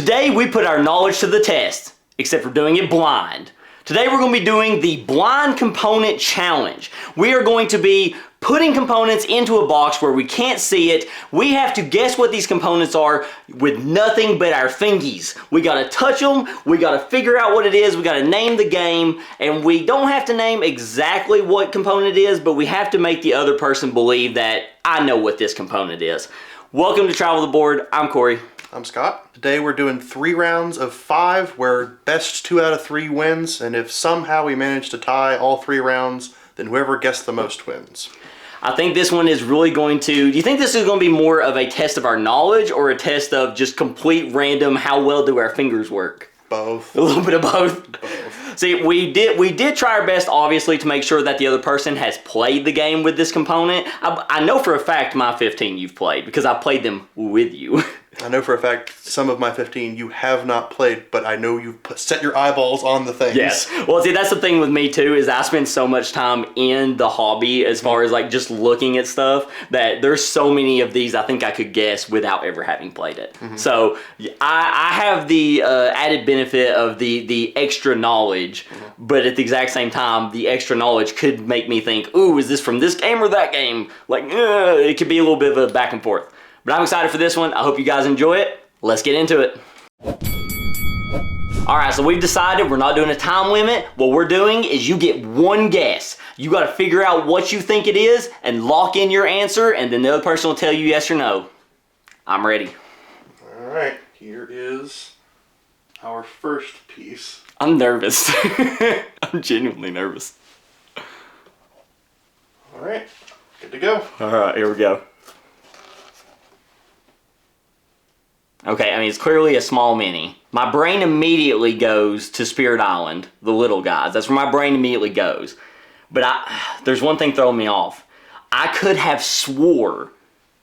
Today we put our knowledge to the test, except for doing it blind. Today we're going to be doing the blind component challenge. We are going to be putting components into a box where we can't see it. We have to guess what these components are with nothing but our fingies. We got to touch them, we got to figure out what it is, we got to name the game, and we don't have to name exactly what component it is, but we have to make the other person believe that I know what this component is. Welcome to Travel the Board. I'm Corey. I'm Scott. Today we're doing 3 rounds of 5 where best 2 out of 3 wins, and if somehow we manage to tie all 3 rounds, then whoever guessed the most wins. I think this one is really going to, do you think this is going to be more of a test of our knowledge or a test of just complete random how well do our fingers work? Both. A little bit of both. See, we did try our best, obviously, to make sure that the other person has played the game with this component. I know for a fact my 15 you've played because I played them with you. I know for a fact some of my 15 you have not played, but I know you've set your eyeballs on the things. Yes. Well, see, that's the thing with me too, is I spend so much time in the hobby as far as like just looking at stuff that there's so many of these I think I could guess without ever having played it. So I have the added benefit of the extra knowledge, but at the exact same time, the extra knowledge could make me think, ooh, is this from this game or that game? Like, it could be a little bit of a back and forth. But I'm excited for this one. I hope you guys enjoy it. Let's get into it. All right, so we've decided we're not doing a time limit. What we're doing is you get one guess. You got to figure out what you think it is and lock in your answer, and then the other person will tell you yes or no. I'm ready. All right, here is our first piece. I'm nervous. I'm genuinely nervous. All right, good to go. All right, here we go. Okay, I mean, it's clearly a small mini. My brain immediately goes to Spirit Island, the little guys. That's where my brain immediately goes. But there's one thing throwing me off. I could have swore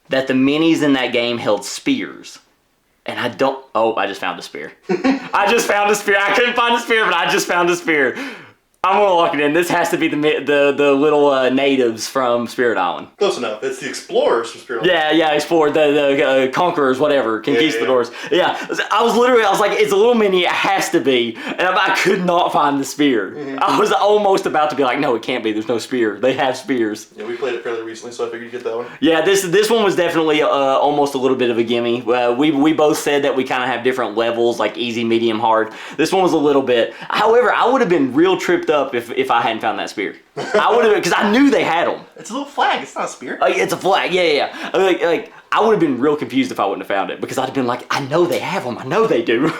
that the minis in that game held spears. And I don't... Oh, I just found a spear. I just found a spear. I couldn't find a spear, but I just found a spear. I'm gonna lock it in. This has to be the little natives from Spirit Island. Close enough. It's the explorers from Spirit Island. Yeah, explore the conquerors, whatever, conquistadors. Yeah, I was like, it's a little mini. It has to be, and I could not find the spear. I was almost about to be like, no, it can't be. There's no spear. They have spears. Yeah, we played it fairly recently, so I figured you'd get that one. Yeah, this one was definitely almost a little bit of a gimme. We both said that we kind of have different levels, like easy, medium, hard. This one was a little bit. However, I would have been real tripped up if I hadn't found that spear. I would have, because I knew they had them. It's a little flag. It's not a spear. It's a flag. Yeah. Like I would have been real confused if I wouldn't have found it, because I'd have been like, I know they have them. I know they do.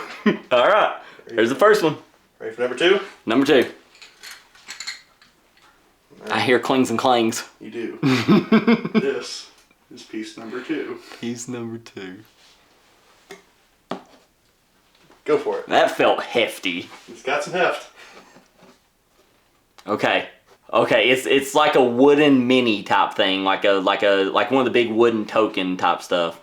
All right. Here's the first one. Ready for number 2? Number 2. Right. I hear clings and clangs. You do. This is piece number 2. Piece number 2. Go for it. That felt hefty. It's got some heft. Okay, it's like a wooden mini type thing, like one of the big wooden token type stuff.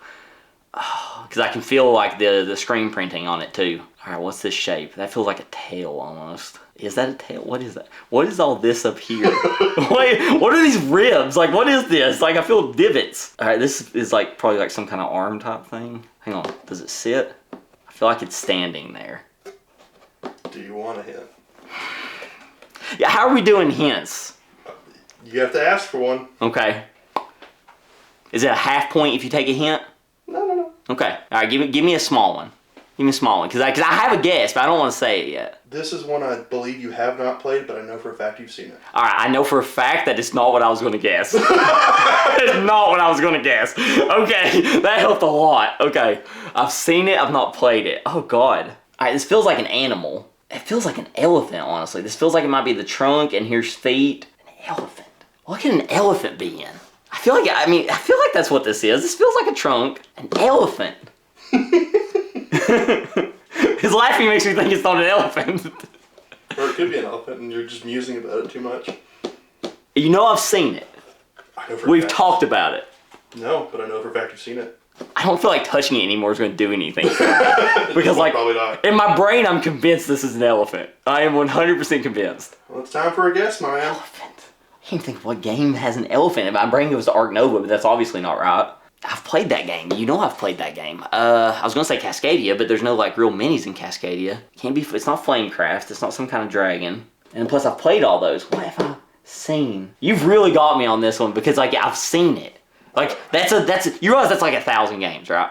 Because I can feel like the screen printing on it too. All right, what's this shape? That feels like a tail almost. Is that a tail? What is that? What is all this up here? what are these ribs? Like, what is this? Like, I feel divots. All right, this is like probably like some kind of arm type thing. Hang on, does it sit? I feel like it's standing there. Do you want a hint? Yeah, how are we doing hints? You have to ask for one. Okay. Is it a half point if you take a hint? No. Okay. All right, give me a small one. Give me a small one, because I have a guess, but I don't want to say it yet. This is one I believe you have not played, but I know for a fact you've seen it. All right, I know for a fact that it's not what I was going to guess. It's not what I was going to guess. Okay, that helped a lot. Okay, I've seen it, I've not played it. Oh, God. All right, this feels like an animal. It feels like an elephant, honestly. This feels like it might be the trunk, and here's feet. An elephant. What could an elephant be in? I feel like that's what this is. This feels like a trunk. An elephant. His laughing makes me think it's not an elephant. Or it could be an elephant, and you're just musing about it too much. You know I've seen it. I know for a We've fact. talked about it. No, but I know for a fact you've seen it. I don't feel like touching it anymore is going to do anything. Because like, probably not. in my brain, I'm convinced this is an elephant. I am 100% convinced. Well, it's time for a guess, my man. Elephant. I can't think of what game has an elephant. In my brain goes to Ark Nova, but that's obviously not right. I've played that game. You know I've played that game. I was gonna say Cascadia, but there's no like real minis in Cascadia. Can't be. It's not Flamecraft. It's not some kind of dragon. And plus, I've played all those. What have I seen? You've really got me on this one because like I've seen it. Like you realize that's like 1,000 games, right?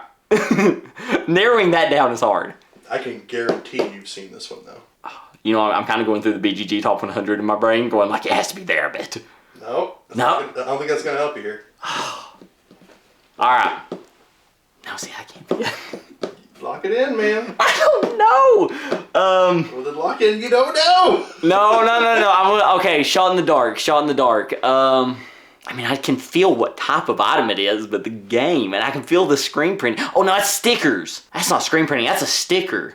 Narrowing that down is hard. I can guarantee you've seen this one though. You know, I'm kind of going through the BGG top 100 in my brain, going like it has to be there a bit. No. No. I don't think that's gonna help you here. All right. No, see, I can't. Lock it in, man. I don't know. Well, then lock in. You don't know. No. Okay, shot in the dark. I mean, I can feel what type of item it is, but the game, and I can feel the screen print. Oh, no, that's stickers. That's not screen printing. That's a sticker.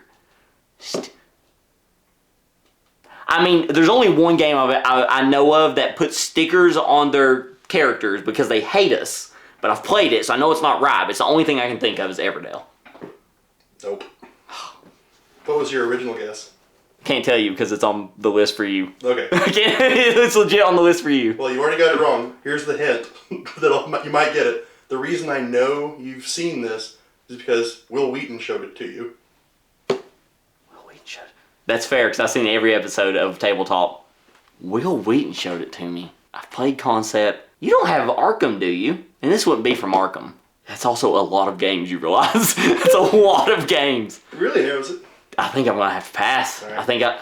I mean, there's only one game of it I know of that puts stickers on their characters because they hate us. But I've played it, so I know it's not right. But it's the only thing I can think of is Everdell. Nope. What was your original guess? Can't tell you because it's on the list for you. Okay. I can't. It's legit on the list for you. Well, you already got it wrong. Here's the hint that you might get it. The reason I know you've seen this is because Will Wheaton showed it to you. Will Wheaton showed it. That's fair because I've seen every episode of Tabletop. Will Wheaton showed it to me. I've played Concept. You don't have Arkham, do you? And this wouldn't be from Arkham. That's also a lot of games, you realize. That's a lot of games. It really narrows it. I think I'm going to have to pass. Right.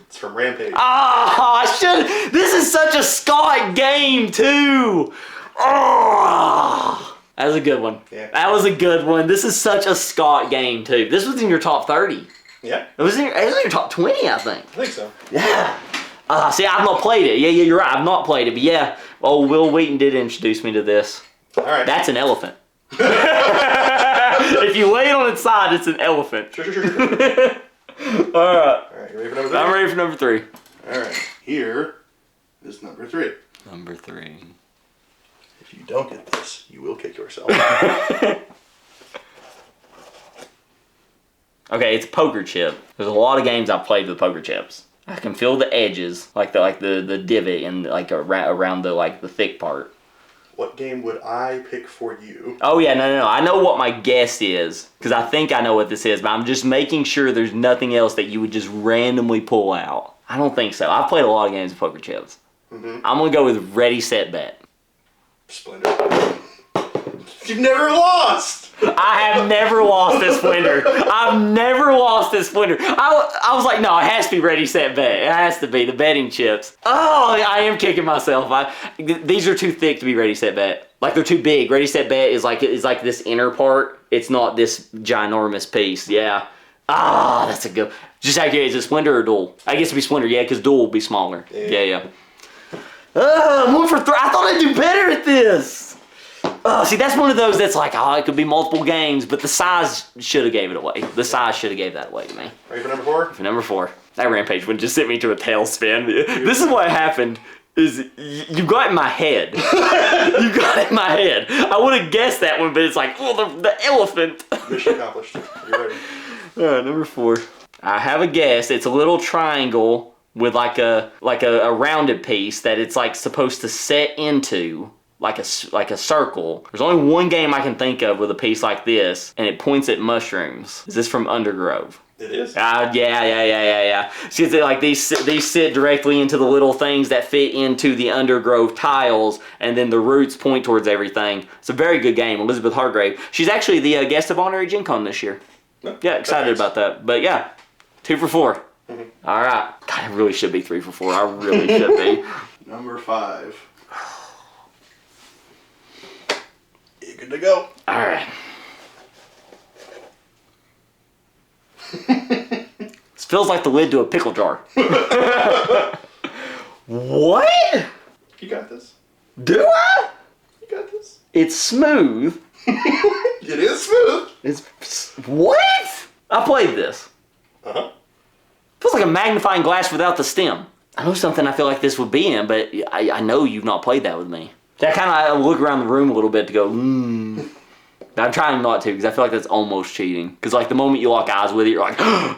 It's from Rampage. I should. This is such a Scott game, too. Oh, that was a good one. Yeah. That was a good one. This is such a Scott game, too. This was in your top 30. Yeah. It was in your top 20, I think. I think so. Yeah. See, I've not played it. Yeah, you're right. I've not played it. But yeah, Will Wheaton did introduce me to this. All right. That's an elephant. If you lay it on its side, it's an elephant. Sure. All right. All right, you ready for number 3? I'm ready for number 3. All right. Here is number 3. Number 3. If you don't get this, you will kick yourself. Okay, it's a poker chip. There's a lot of games I've played with poker chips. I can feel the edges, like the divot and like around the thick part. What game would I pick for you? Oh yeah, no. I know what my guess is because I think I know what this is, but I'm just making sure there's nothing else that you would just randomly pull out. I don't think so. I've played a lot of games of poker chips. I'm gonna go with Ready Set Bet. Splendor. You've never lost. I have never lost this Splinter. I've never lost this Splinter. I was like, no, it has to be Ready Set Bet. It has to be the betting chips. Oh, I am kicking myself. These are too thick to be Ready Set Bet. Like they're too big. Ready Set Bet is like this inner part. It's not this ginormous piece. Yeah. That's a good. Just out here, is it Splinter or Duel? I guess it'd be Splinter. Yeah, because Duel will be smaller. Yeah. I'm 1 for 3. I thought I'd do better at this. See, that's one of those that's like, it could be multiple games, but the size should have gave it away. The size should have gave that away to me. Ready for number 4? For number 4. That Rampage one just sent me to a tailspin. This is what happened, is you got in my head. You got in my head. I would have guessed that one, but it's like, the elephant. Mission accomplished. You're ready. All right, number 4. I have a guess. It's a little triangle with like a rounded piece that it's like supposed to set into. Like a circle. There's only one game I can think of with a piece like this, and it points at mushrooms. Is this from Undergrove? It is. Yeah. See, like these sit directly into the little things that fit into the Undergrove tiles, and then the roots point towards everything. It's a very good game. Elizabeth Hargrave. She's actually the guest of honor at Gen Con this year. Yeah, excited about that. But yeah, 2 for 4. All right. God, it really should be 3 for 4. I really should be. Number 5. Good to go. All right. This feels like the lid to a pickle jar. What? You got this. Do I? You got this. It's smooth. It is smooth. It's what? I played this. Feels like a magnifying glass without the stem. I know something I feel like this would be in, but I know you've not played that with me. So I kind of look around the room a little bit to go, But I'm trying not to because I feel like that's almost cheating. Because like the moment you lock eyes with it, you're like, God,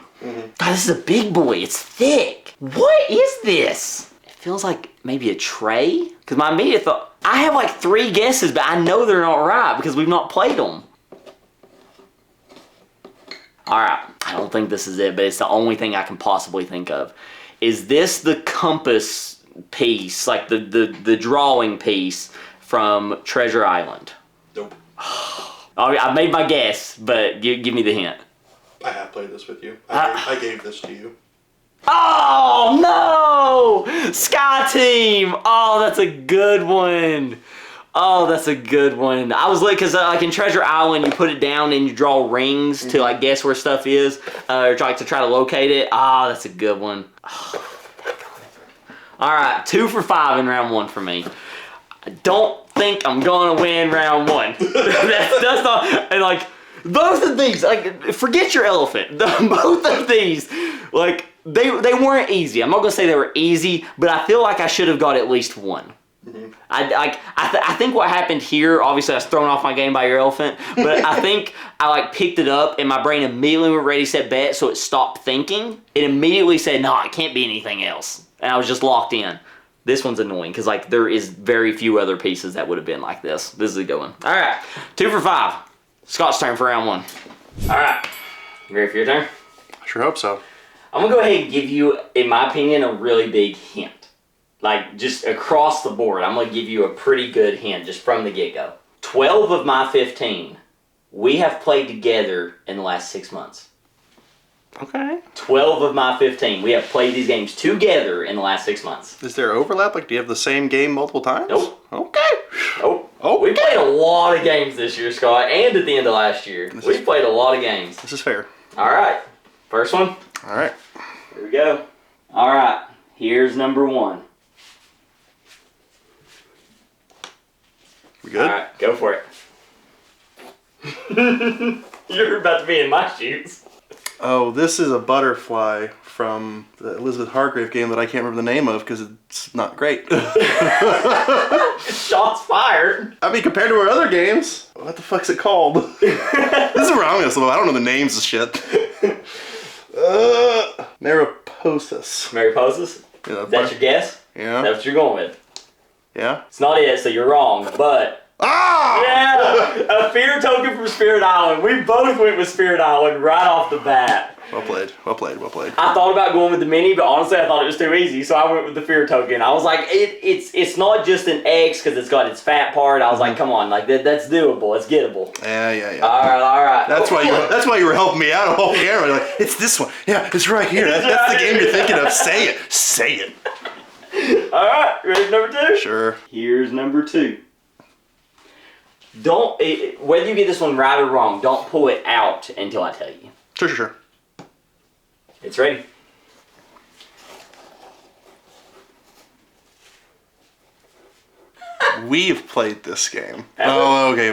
this is a big boy. It's thick. What is this? It feels like maybe a tray. Because my immediate thought, I have like 3 guesses, but I know they're not right because we've not played them. All right, I don't think this is it, but it's the only thing I can possibly think of. Is this the compass piece, like the drawing piece from Treasure Island? Nope. I made my guess, but give me the hint. I have played this with you. I gave this to you. Oh no! Sky Team! Oh, that's a good one. Oh, that's a good one. I was like, because like in Treasure Island, you put it down and you draw rings to like guess where stuff is, or try to locate it. Ah, that's a good one. Oh, all right, 2 for 5 in round 1 for me. I don't think I'm gonna win round 1. that's not, and like both of these, like forget your elephant. Both of these, like they weren't easy. I'm not gonna say they were easy, but I feel like I should have got at least 1. I think what happened here, obviously I was thrown off my game by your elephant, but I think I like picked it up and my brain immediately went ready, set, bet, so it stopped thinking. It immediately said, no, it can't be anything else. And I was just locked in. This one's annoying because like there is very few other pieces that would have been like this. This is a good one. All right, 2 for 5. Scott's turn for round 1. All right, you ready for your turn? I sure hope so. I'm gonna go ahead and give you, in my opinion, a really big hint. Like, just across the board, I'm going to give you a pretty good hint just from the get-go. 12 of my 15, we have played together in the last 6 months. Okay. 12 of my 15, we have played these games together in the last 6 months. Is there overlap? Like, do you have the same game multiple times? Nope. Okay. Nope. Oh. We played a lot of games this year, Scott, and at the end of last year. We played a lot of games. This is fair. All right. First one. All right. Here we go. All right. Here's number 1. We good? Alright, go for it. You're about to be in my shoes. Oh, this is a butterfly from the Elizabeth Hargrave game that I can't remember the name of because it's not great. Shots fired. I mean, compared to our other games, what the fuck's it called? This is where I'm gonna slow. I don't know the names of shit. Mariposas. Mariposas? Yeah, Is that your guess? Yeah. That's what you're going with. Yeah. It's not it, so you're wrong, but... Ah! Yeah! A fear token from Spirit Island. We both went with Spirit Island right off the bat. Well played. Well played. Well played. I thought about going with the mini, but honestly I thought it was too easy, so I went with the fear token. I was like, it's not just an X because it's got its fat part. I was like, come on, like that's doable. It's gettable. Yeah. All right. That's why you were helping me out off camera. Like, it's this one. Yeah, it's right here. That's the game you're thinking of. Say it. Say it. All right, ready for number 2? Sure. Here's number 2. Whether you get this one right or wrong, don't pull it out until I tell you. Sure. It's ready. We've played this game. Ever? Oh, okay.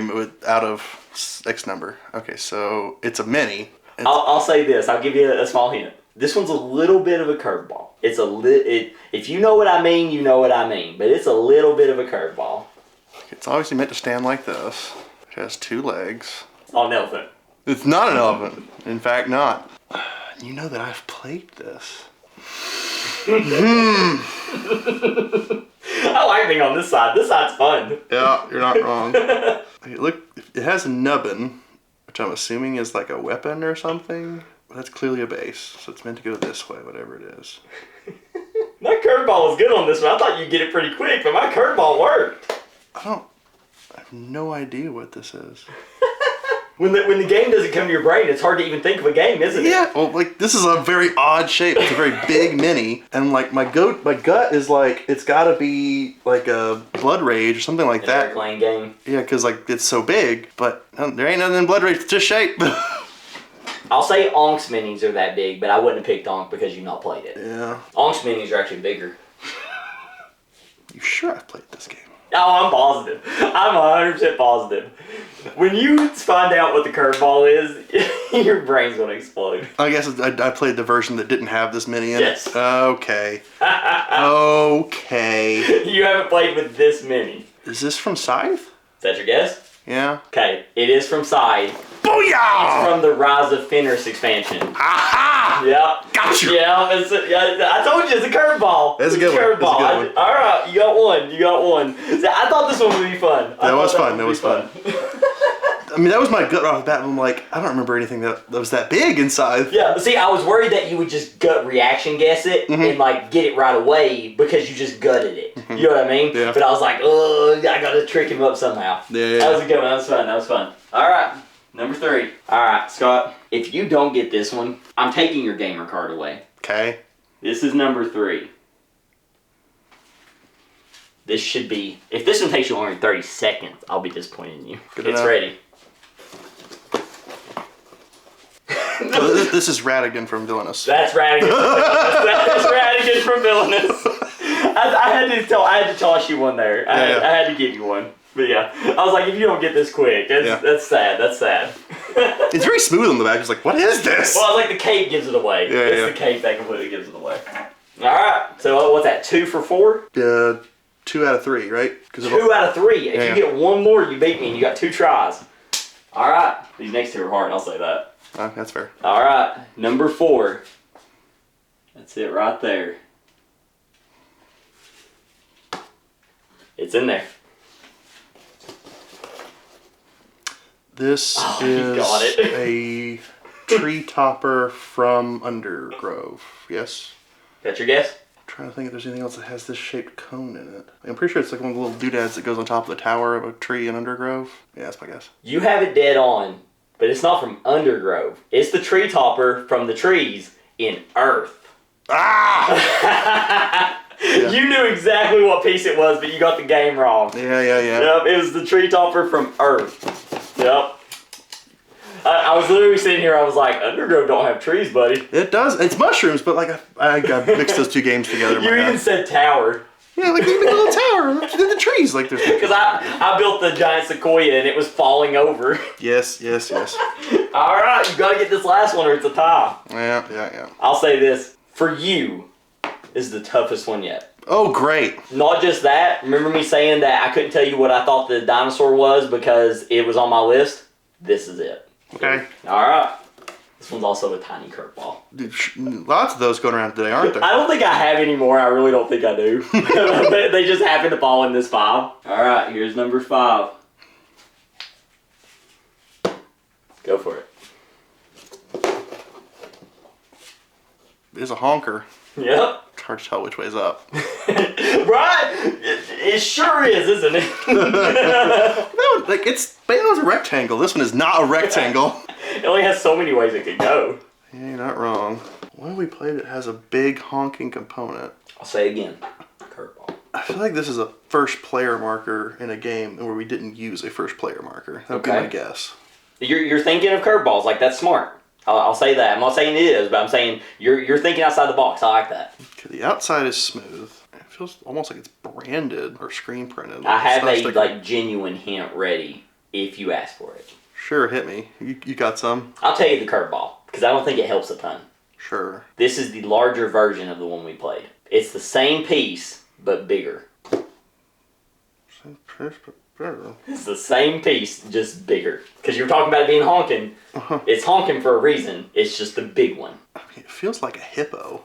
Out of X number. Okay, so it's a mini. I'll say this. I'll give you a small hint. This one's a little bit of a curveball. It's if you know what I mean, you know what I mean. But it's a little bit of a curveball. It's obviously meant to stand like this. It has 2 legs. On an elephant. It's not an elephant. In fact, not. You know that I've played this. I like being on this side. This side's fun. Yeah, you're not wrong. Okay, look, it has a nubbin, which I'm assuming is like a weapon or something. But that's clearly a base, so it's meant to go this way, whatever it is. My curveball was good on this one. I thought you'd get it pretty quick, but my curveball worked. I have no idea what this is. When the game doesn't come to your brain, it's hard to even think of a game, isn't it? Yeah, well, like, this is a very odd shape. It's a very big mini. And, like, my gut is, like, it's gotta be, like, a Blood Rage or something like that. Eric Lane game. Yeah, because, like, it's so big. But there ain't nothing in Blood Rage. It's just shape. I'll say Onk's minis are that big, but I wouldn't have picked Onk because you've not played it. Yeah. Onk's minis are actually bigger. You sure I've played this game? Oh, I'm positive. I'm 100% positive. When you find out what the curveball is, your brain's gonna explode. I guess I played the version that didn't have this mini in Yes. it. Okay. Okay. You haven't played with this mini. Is this from Scythe? Is that your guess? Yeah. Okay, it is from Side. Booyah! From the Rise of Fenris expansion. Aha! Yep. Gotcha! Yeah, I told you it's a curveball. That's a good one. Curveball. That's a good one. All right, you got one. See, I thought this one would be fun. That was fun. I mean, that was my gut right off the bat. I'm like, I don't remember anything that was that big inside. Yeah, see, I was worried that you would just gut reaction guess it and like get it right away because you just gutted it. You know what I mean? Yeah. But I was like, oh, I gotta trick him up somehow. Yeah. That was a good one. That was fun. All right, number 3. All right, Scott, if you don't get this one, I'm taking your gamer card away. Okay. This is number 3. This should be, if this one takes you longer than 30 seconds, I'll be disappointed in you. Good It's enough. ready. So this is Radigan from Villainous. That's Radigan. That's Radigan from Villainous. I had to toss you one there. I had to give you one. But yeah, I was like, if you don't get this quick, that's sad. That's sad. It's very smooth on the back. It's like, what is this? Well, like the cape gives it away. Yeah, it's yeah. the cape that completely gives it away. All right. So what's that? 2 for 4? 2 out of 3, right? 'Cause 2 out of 3. If Yeah. you get one more, you beat me, and you got 2 tries. All right. These next 2 are hard. I'll say that. That's fair. All right. Number 4. That's it right there. It's in there. This you got is it. a tree topper from Undergrove. Yes. That's your guess? I'm trying to think if there's anything else that has this shaped cone in it. I'm pretty sure it's like one of the little doodads that goes on top of the tower of a tree in Undergrove. Yeah, that's my guess. You have it dead on, but it's not from Undergrove. It's the tree topper from the trees in Earth. Ah! You knew exactly what piece it was, but you got the game wrong. Yeah. Yep, it was the tree topper from Earth. Yep. I was literally sitting here, I was like, Undergrove don't have trees, buddy. It does. It's mushrooms, but like I mixed those 2 games together. in You my even head. said tower. Yeah, like the little tower in the trees. Like there's. Because I built the giant sequoia and it was falling over. Yes. All right, you got to get this last one or it's a tie. Yeah. I'll say this. For you, this is the toughest one yet. Oh, great. Not just that. Remember me saying that I couldn't tell you what I thought the dinosaur was because it was on my list? This is it. Okay. All right. This one's also a tiny curveball. Dude, lots of those going around today, aren't there? I don't think I have any more. I really don't think I do. They just happen to fall in this 5. All right, here's number 5. Go for it. It's a honker. Yep. It's hard to tell which way's up. Right? It sure is, isn't it? No, like it's a rectangle. This one is not a rectangle. It only has so many ways it could go. Yeah, you're not wrong. One we played it has a big honking component. I'll say again. Curveball. I feel like this is a first player marker in a game where we didn't use a first player marker. That would be Okay. my guess. You're thinking of curveballs. Like, that's smart. I'll say that. I'm not saying it is, but I'm saying you're thinking outside the box. I like that. Okay, the outside is smooth. It feels almost like it's branded or screen printed. I have It's a not sticker. like genuine hint ready if you ask for it. Sure, hit me. You got some? I'll tell you the curveball because I don't think it helps a ton. Sure. This is the larger version of the one we played. It's the same piece but bigger. It's the same piece, just bigger. Because you were talking about it being honking. It's honking for a reason. It's just the big one. I mean, it feels like a hippo.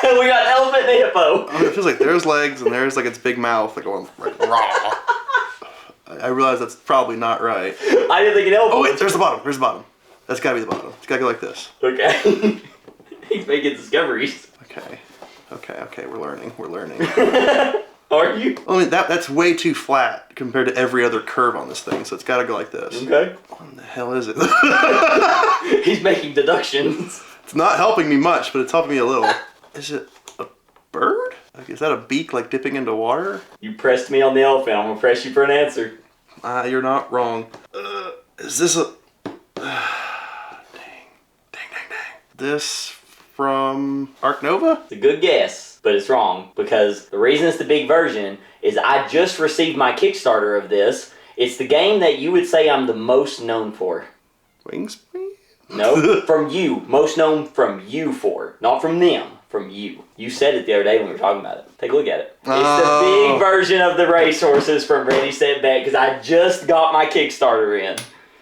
We got an elephant and a hippo. I mean, it feels like there's legs and there's like its big mouth like going like raw. I realize that's probably not right. I didn't think an elephant. Oh wait, there's the bottom. There's the bottom. That's gotta be the bottom. It's gotta go like this. Okay. He's making discoveries. Okay. We're learning. Are you? I mean, that's way too flat compared to every other curve on this thing, so it's gotta go like this. Okay. What in the hell is it? He's making deductions. It's not helping me much, but it's helping me a little. Is it a bird? Like, is that a beak like dipping into water? You pressed me on the elephant. I'm gonna press you for an answer. You're not wrong. Is this a... Dang. This from Ark Nova? It's a good guess, but it's wrong because the reason it's the big version is I just received my Kickstarter of this. It's the game that you would say I'm the most known for. Wingspan? No, from you. Most known from you for. Not from them. from you. You said it the other day when we were talking about it. Take a look at it. It's the big version of the racehorses from Ready, Set, Bet, because I just got my Kickstarter in.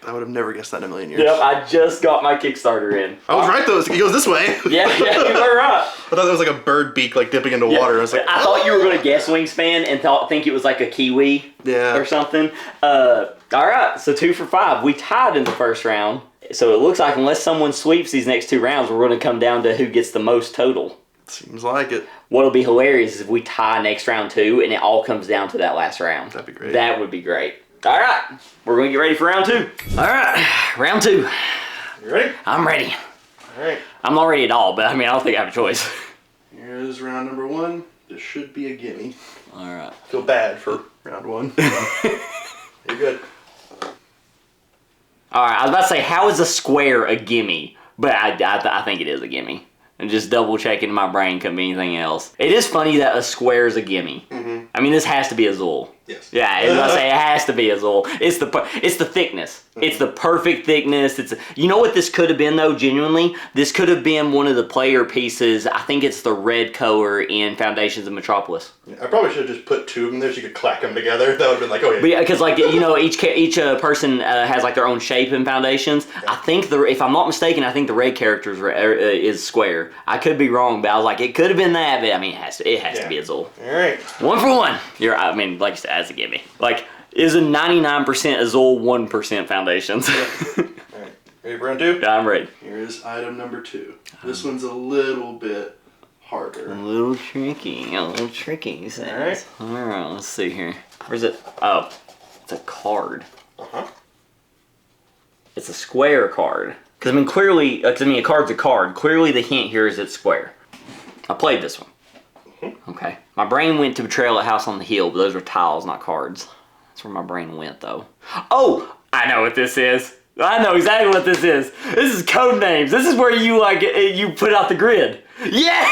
I would have never guessed that in a million years. Yep, I just got my Kickstarter in. I was right though. It goes this way. Yeah, you were right. I thought that was like a bird beak, like dipping into water. I was like, I thought you were going to guess Wingspan and think it was like a kiwi or something. All right, so 2 for 5. We tied in the first round. So it looks like unless someone sweeps these next 2 rounds, we're going to come down to who gets the most total. Seems like it. What'll be hilarious is if we tie next round 2 and it all comes down to that last round. That'd be great. That would be great. All right, we're going to get ready for round 2. All right, round 2. You ready? I'm ready. All right. I'm not ready at all, but I mean, I don't think I have a choice. Here's round number 1. This should be a gimme. All right. Feel bad for round 1. You're good. All right, I was about to say, how is a square a gimme? But I think it is a gimme. And just double checking in my brain could be anything else. It is funny that a square is a gimme. Mm-hmm. I mean, this has to be a Zool. Yes. Yeah, I was about to say, it has to be a Zool. It's the thickness. Mm-hmm. It's the perfect thickness. You know what this could have been, though, genuinely? This could have been one of the player pieces. I think it's the red color in Foundations of Metropolis. Yeah, I probably should have just put 2 of them there so you could clack them together. That would have been like, oh yeah. But yeah, because like, you know, each person has like their own shape in Foundations. Yeah. I think if I'm not mistaken, I think the red character is square. I could be wrong, but I was like, it could have been that, but I mean, it has to be a Zool. All right. 1 for 1. I mean, like you said, that's a gimme. Like, is a 99% a Zool, 1% Foundations? Yeah. All right. Ready for round 2? Yeah, I'm ready. Here's item number 2. This one's a little bit harder. A little tricky, he says. All right. All right, let's see here. Where's it? Oh, it's a card. Uh-huh. It's a square card. Because, I mean, clearly, a card's a card. Clearly the hint here is it's square. I played this one. Mm-hmm. Okay. My brain went to Betrayal at House on the Hill, but those were tiles, not cards. That's where my brain went, though. Oh! I know what this is. I know exactly what this is. This is Code Names. This is where you put out the grid. Yeah!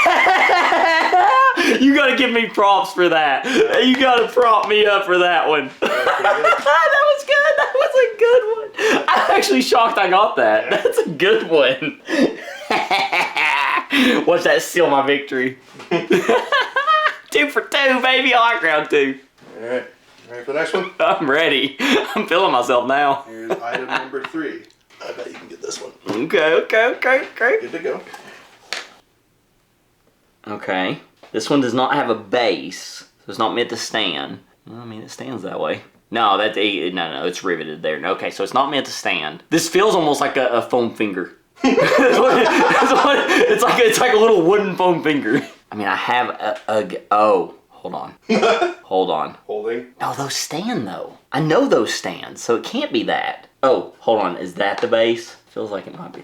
You gotta give me props for that. You gotta prop me up for that one. That was good. That was a good one. I'm actually shocked I got that. That's a good one. Watch that seal my victory. 2 for 2, baby. I like round 2. All right. Ready for the next one? I'm ready. I'm feeling myself now. Here's item number 3. I bet you can get this one. Okay. Good to go. Okay. This one does not have a base, so it's not meant to stand. Well, I mean, it stands that way. No, no, it's riveted there. Okay, so it's not meant to stand. This feels almost like a foam finger. It's like a little wooden foam finger. I mean, I have oh, hold on. Hold on. Holding. No, those stand though. I know those stand, so it can't be that. Oh, hold on. Is that the base? Feels like it might be.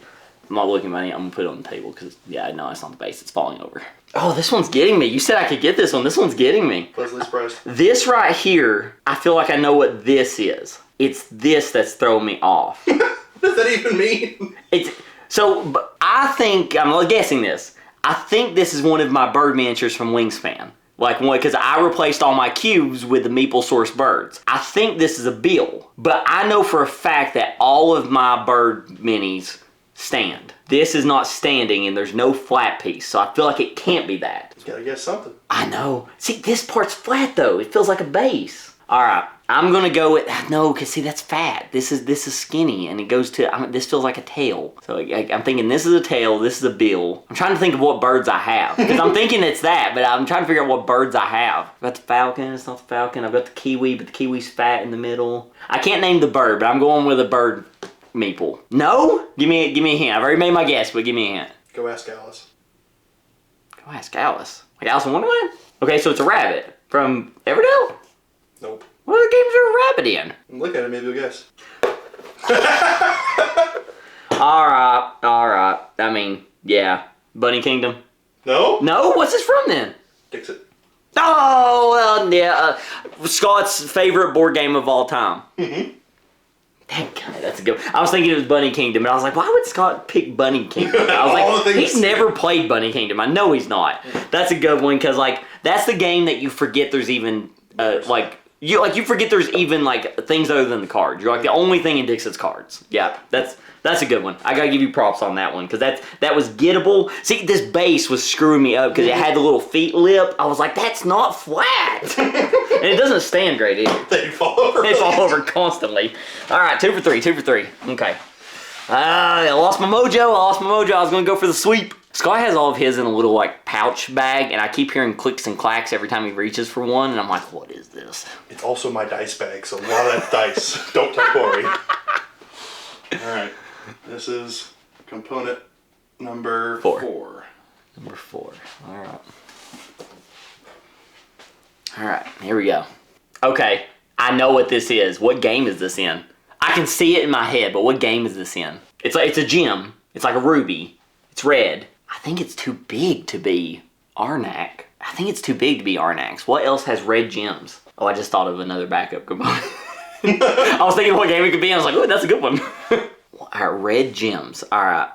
I'm not looking at it. I'm gonna put it on the table because yeah, no, it's not the base. It's falling over. Oh, this one's getting me. You said I could get this one. This one's getting me. Pleasantly surprised. This right here, I feel like I know what this is. It's this that's throwing me off. What does that even mean? But I think, I'm guessing this. I think this is one of my bird miniatures from Wingspan. Like one, because I replaced all my cubes with the Meeple Source birds. I think this is a bill, but I know for a fact that all of my bird minis stand. This is not standing and there's no flat piece, so I feel like it can't be that. You gotta guess something. I know. See, this part's flat though. It feels like a base. All right, I'm gonna go with, no, cause see that's fat. This is skinny and it goes to, this feels like a tail. So I'm thinking this is a tail, this is a bill. I'm trying to think of what birds I have. Cause I'm thinking it's that, but I'm trying to figure out what birds I have. I've got the falcon, it's not the falcon. I've got the kiwi, but the kiwi's fat in the middle. I can't name the bird, but I'm going with a bird meeple. No? Give me a hint. I've already made my guess, but give me a hint. Go ask Alice. Go ask Alice. Like Alice in Wonderland? Okay, so it's a rabbit from Everdell? Nope. What other games are a rabbit in? Look at it, maybe you'll guess. Alright. I mean, yeah. Bunny Kingdom. No? No? What's this from then? Dixit. Oh, well, yeah. Scott's favorite board game of all time. Mm-hmm. That's a good one. I was thinking it was Bunny Kingdom, and I was like, why would Scott pick Bunny Kingdom? I was like, he's never played Bunny Kingdom. I know he's not. That's a good one, because, like, that's the game that you forget there's even, you forget there's even, like, things other than the cards. You're like, the only thing in Dixit's cards. Yeah, that's That's a good one. I gotta give you props on that one because that was gettable. See, this base was screwing me up because it had the little feet lip. I was like, that's not flat, and it doesn't stand great either. They fall over. They fall over constantly. All right, 2 for 3. 2 for 3. Okay. I lost my mojo. I was gonna go for the sweep. Sky has all of his in a little like pouch bag, and I keep hearing clicks and clacks every time he reaches for one, and I'm like, what is this? It's also my dice bag, so a lot of that's dice. Don't tell Corey. All right, this is component number 4. Number 4. All right. All right, here we go. Okay, I know what this is. What game is this in? I can see it in my head, but what game is this in? It's a gem. It's like a ruby. It's red. I think it's too big to be Arnak. What else has red gems? Oh, I just thought of another backup component. I was thinking what game it could be, and I was like, oh, that's a good one. All right, red gems. All right.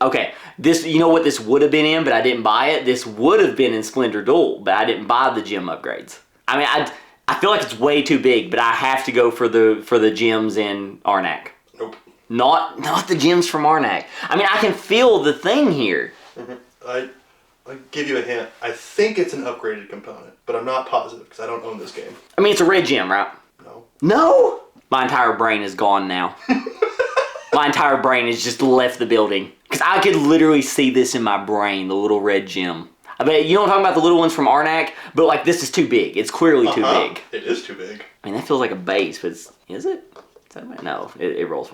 Okay, this, you know what this would have been in, but I didn't buy it? This would have been in Splendor Duel, but I didn't buy the gem upgrades. I mean, I feel like it's way too big, but I have to go for the gems in Arnak. Nope. Not the gems from Arnak. I mean, I can feel the thing here. I'll give you a hint. I think it's an upgraded component, but I'm not positive because I don't own this game. I mean, it's a red gem, right? No. No? My entire brain is gone now. My entire brain has just left the building. Because I could literally see this in my brain, the little red gem. I bet you know what I'm talking about, the little ones from Arnak? But like, this is too big. It's clearly too big. It is too big. I mean, that feels like a base, but is it? Is that right? No, it rolls.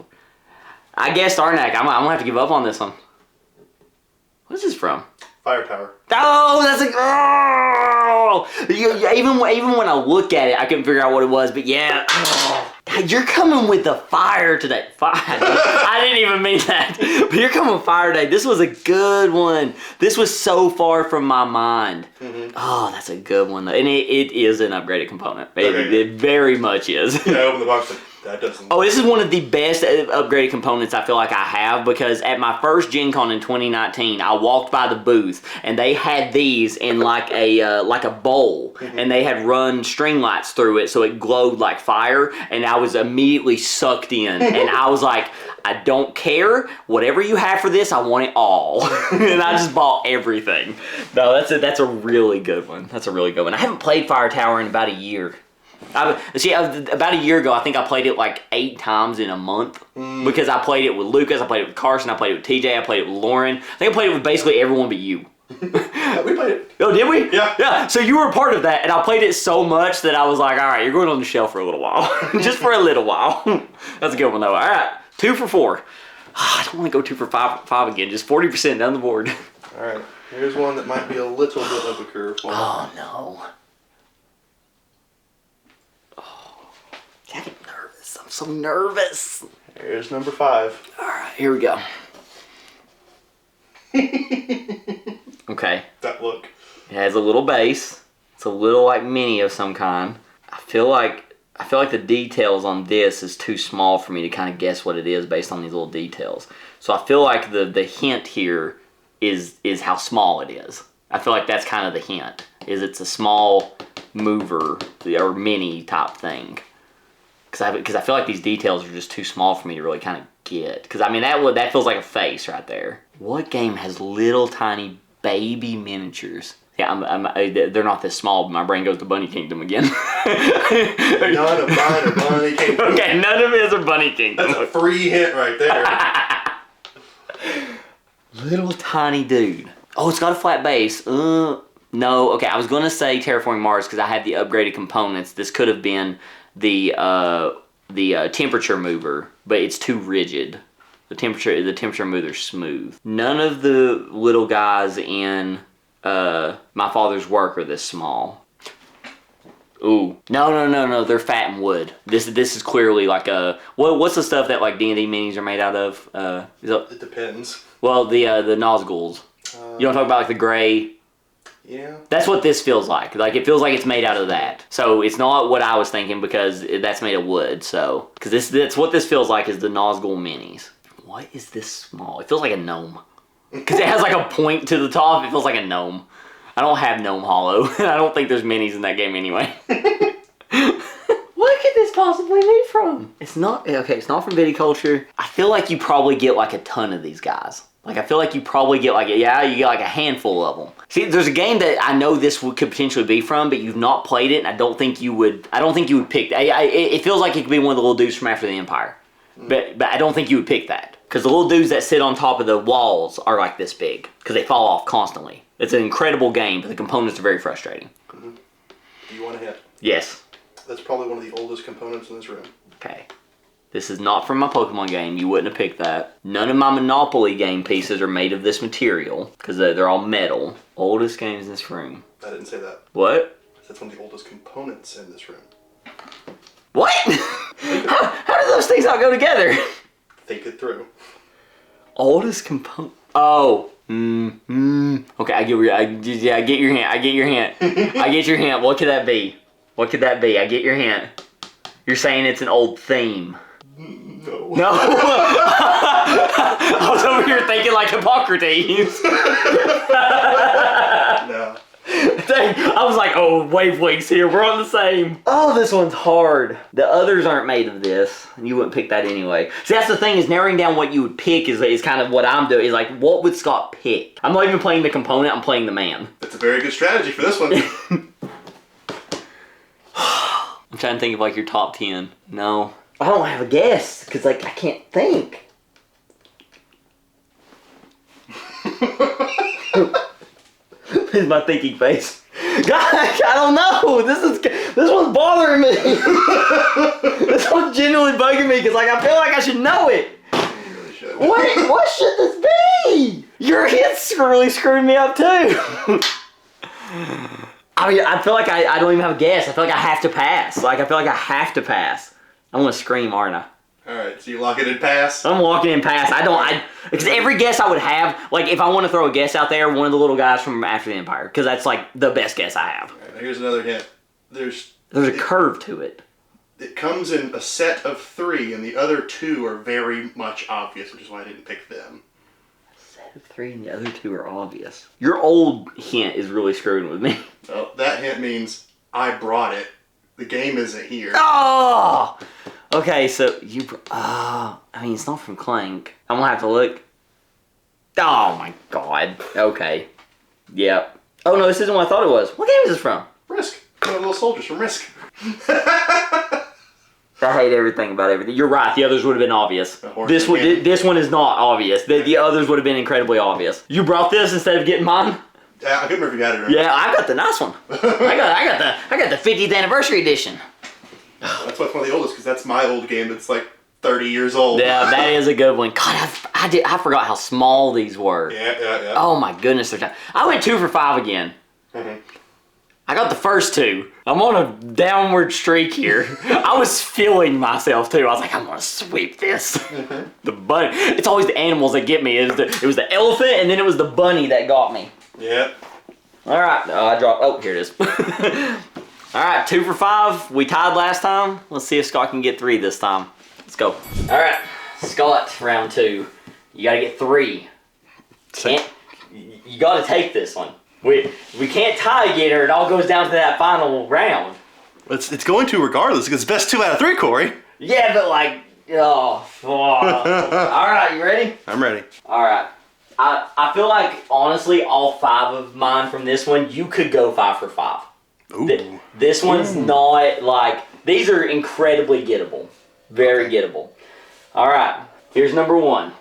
I guessed Arnak. I'm gonna have to give up on this one. What is this from? Fire Tower. Oh, that's a... Oh! Even when I look at it, I couldn't figure out what it was, but yeah. Oh. You're coming with the fire today. Fire. I didn't even mean that. But you're coming with fire today. This was a good one. This was so far from my mind. Mm-hmm. Oh, that's a good one, though. And it is an upgraded component. It very much is. Yeah, I opened the box like, that doesn't... Oh, this is one of the best upgraded components I feel like I have, because at my first Gen Con in 2019, I walked by the booth and they had these in like a bowl, and they had run string lights through it so it glowed like fire, and I was immediately sucked in, and I was like, I don't care, whatever you have for this, I want it all. And I just bought everything. No, that's a really good one. That's a really good one. I haven't played Fire Tower in about a year. About a year ago, I think I played it like 8 times in a month, because I played it with Lucas, I played it with Carson, I played it with TJ, I played it with Lauren. I think I played it with basically everyone but you. Yeah, we played it. Oh, did we? Yeah. Yeah, so you were a part of that, and I played it so much that I was like, all right, you're going on the shelf for a little while. Just for a little while. That's a good one, though. All right, 2 for 4. I don't want to go 2 for 5 again. Just 40% down the board. All right, here's one that might be a little bit of a curveball. Oh, no. I get nervous. I'm so nervous. Here's number 5. All right, here we go. Okay. That look. It has a little base. It's a little like mini of some kind. I feel like the details on this is too small for me to kind of guess what it is based on these little details. So I feel like the hint here is how small it is. I feel like that's kind of the hint. Is it's a small mover or mini type thing. Because I feel like these details are just too small for me to really kind of get. Because I mean that feels like a face right there. What game has little tiny baby miniatures? Yeah, they're not this small, but my brain goes to Bunny Kingdom again. None of mine are Bunny Kingdom. Okay, none of his are Bunny Kingdom. That's a free hint right there. Little tiny dude. Oh, it's got a flat base. No, okay, I was going to say Terraforming Mars because I had the upgraded components. This could have been the temperature mover, but it's too rigid. The temperature mover's smooth. None of the little guys in My Father's Work are this small. Ooh, no, they're fat and wood. This is clearly like a what's the stuff that like D&D minis are made out of? It depends. Well, the Nazguls. You don't talk about like the gray. Yeah. That's what this feels like. Like it feels like it's made out of that. So it's not what I was thinking because that's made of wood. So because that's what this feels like is the Nazgul minis. What is this small? It feels like a gnome. Because it has like a point to the top. It feels like a gnome. I don't have Gnome Hollow. I don't think there's minis in that game anyway. Look at this possibly be from? It's not, okay, it's not from Viticulture. I feel like you probably get like a ton of these guys. Like, I feel like you probably get like, you get like a handful of them. See, there's a game that I know this could potentially be from, but you've not played it, and I don't think you would pick, it feels like it could be one of the little dudes from After the Empire. But I don't think you would pick that. Because the little dudes that sit on top of the walls are like this big. Because they fall off constantly. It's an incredible game, but the components are very frustrating. Mm-hmm. Do you want to hit? Yes. That's probably one of the oldest components in this room. Okay. This is not from my Pokemon game. You wouldn't have picked that. None of my Monopoly game pieces are made of this material. Because they're all metal. Oldest games in this room. I didn't say that. What? That's one of the oldest components in this room. What? how do those things all go together? Think it through. Oldest component. Oh. Okay, I get your hint. I get your hint. I get your hint. What could that be? What could that be? I get your hint. You're saying it's an old theme. No. No. I was over here thinking like Hippocrates. No. Dang, I was like, oh, wavelengths here. We're on the same. Oh, this one's hard. The others aren't made of this. You wouldn't pick that anyway. See, that's the thing, is narrowing down what you would pick is kind of what I'm doing. Is like, what would Scott pick? I'm not even playing the component. I'm playing the man. That's a very good strategy for this one. I'm trying to think of like your top 10. No. I don't have a guess because like I can't think. This is my thinking face. Gosh, I don't know. This one's bothering me. This one's genuinely bugging me because like I feel like I should know it. You really should. What should this be? Your hits really screwed me up too. I mean, I feel like I don't even have a guess. I feel like I have to pass. Like I feel like I have to pass. I'm gonna scream, aren't I? Alright, so you lock it in pass? I'm walking in pass. Because every guess I would have, like if I want to throw a guess out there, one of the little guys from After the Empire, because that's like the best guess I have. Alright, now here's another hint. There's a curve to it. It comes in a set of 3, and the other 2 are very much obvious, which is why I didn't pick them. A set of 3 and the other 2 are obvious. Your old hint is really screwing with me. Well, that hint means I brought it. The game isn't here. Oh! Okay, so you... I mean, it's not from Clank. I'm gonna have to look. Oh my god. Okay. Yep. Oh no, this isn't what I thought it was. What game is this from? Risk. One of the little soldiers from Risk. I hate everything about everything. You're right, the others would have been obvious. This one is not obvious. The others would have been incredibly obvious. You brought this instead of getting mine? Yeah, I couldn't remember if you had it or not. Yeah, I got the nice one. I got the 50th anniversary edition. That's what's one of the oldest, because that's my old game that's like 30 years old. Yeah, that is a good one. God, I forgot how small these were. Yeah. Oh my goodness, I went 2 for 5 again. Mm-hmm. I got the first 2. I'm on a downward streak here. I was feeling myself too. I was like, I'm gonna sweep this. Mm-hmm. The bunny. It always the animals that get me. It was the elephant, and then it was the bunny that got me. Yep. All right. I dropped. Oh, here it is. All right, 2 for 5. We tied last time. Let's see if Scott can get 3 this time. Let's go. All right, Scott, round 2. You got to get 3. You got to take this one. We can't tie again, or it all goes down to that final round. It's going to regardless, because it's best 2 out of 3, Corey. Yeah, but like, oh. All right, you ready? I'm ready. All right. I feel like, honestly, all 5 of mine from this one, you could go 5 for 5. Ooh. This one's not like, these are incredibly gettable. Very gettable. All right, here's number 1.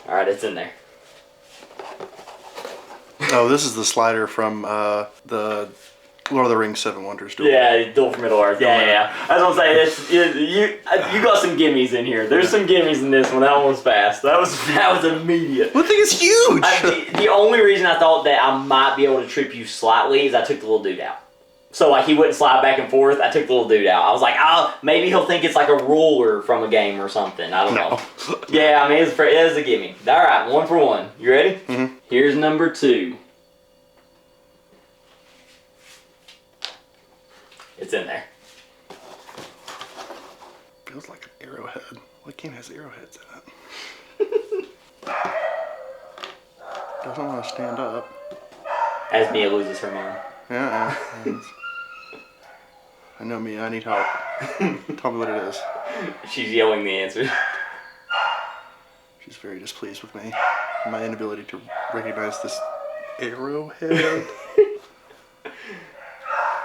All right, it's in there. Oh, this is the slider from the Lord of the Rings 7 Wonders duel. Yeah, Duel for Middle Earth. Yeah. I was gonna say you got some gimmies in here. There's some gimmies in this one. That one was fast. That was immediate. That thing is huge. The only reason I thought that I might be able to trip you slightly is I took the little dude out. So like he wouldn't slide back and forth. I took the little dude out. I was like, maybe he'll think it's like a ruler from a game or something. I don't know. Yeah, I mean it is a gimme. All right, 1 for 1. You ready? Mm-hmm. Here's number 2. It's in there. Feels like an arrowhead. What game has arrowheads in it? Doesn't want to stand up. As Mia loses her mind. Yeah. I know me. I need help. Tell me what it is. She's yelling the answer. She's very displeased with me. My inability to recognize this arrowhead.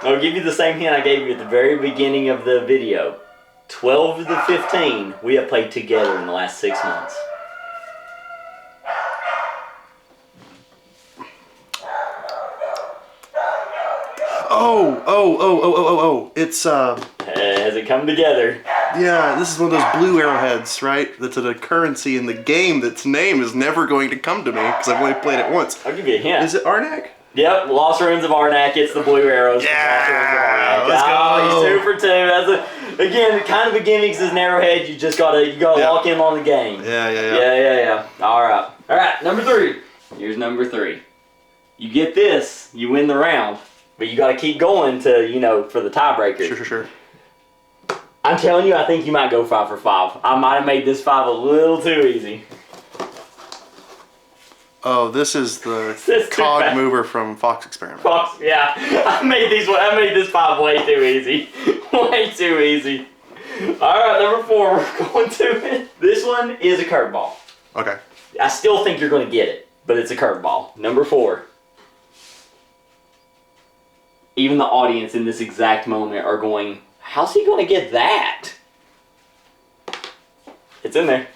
I'll give you the same hint I gave you at the very beginning of the video. 12 of the 15 we have played together in the last 6 months. Oh. It's, Has it come together? yeah, this is one of those blue arrowheads, right? That's a currency in the game that's name is never going to come to me because I've only played it once. I'll give you a hint. Is it Arnak? Yep, Lost Ruins of Arnak. It's the blue arrows. Yeah, Let's go. He's 2 for 2. That's again, kind of a gimmick is an arrowhead. You just gotta lock in on the game. Yeah. All right. Number 3. Here's number 3. You get this, you win the round, but you gotta keep going to for the tiebreaker. Sure. I'm telling you, I think you might go 5 for 5. I might have made this 5 a little too easy. Oh, this is the This too cog fast. mover from Fox Experiment. Fox, yeah. I made this 5 way too easy. Way too easy. Alright, number 4, we're going to it. This one is a curveball. Okay. I still think you're going to get it, but it's a curveball. Number 4. Even the audience in this exact moment are going, how's he going to get that? It's in there.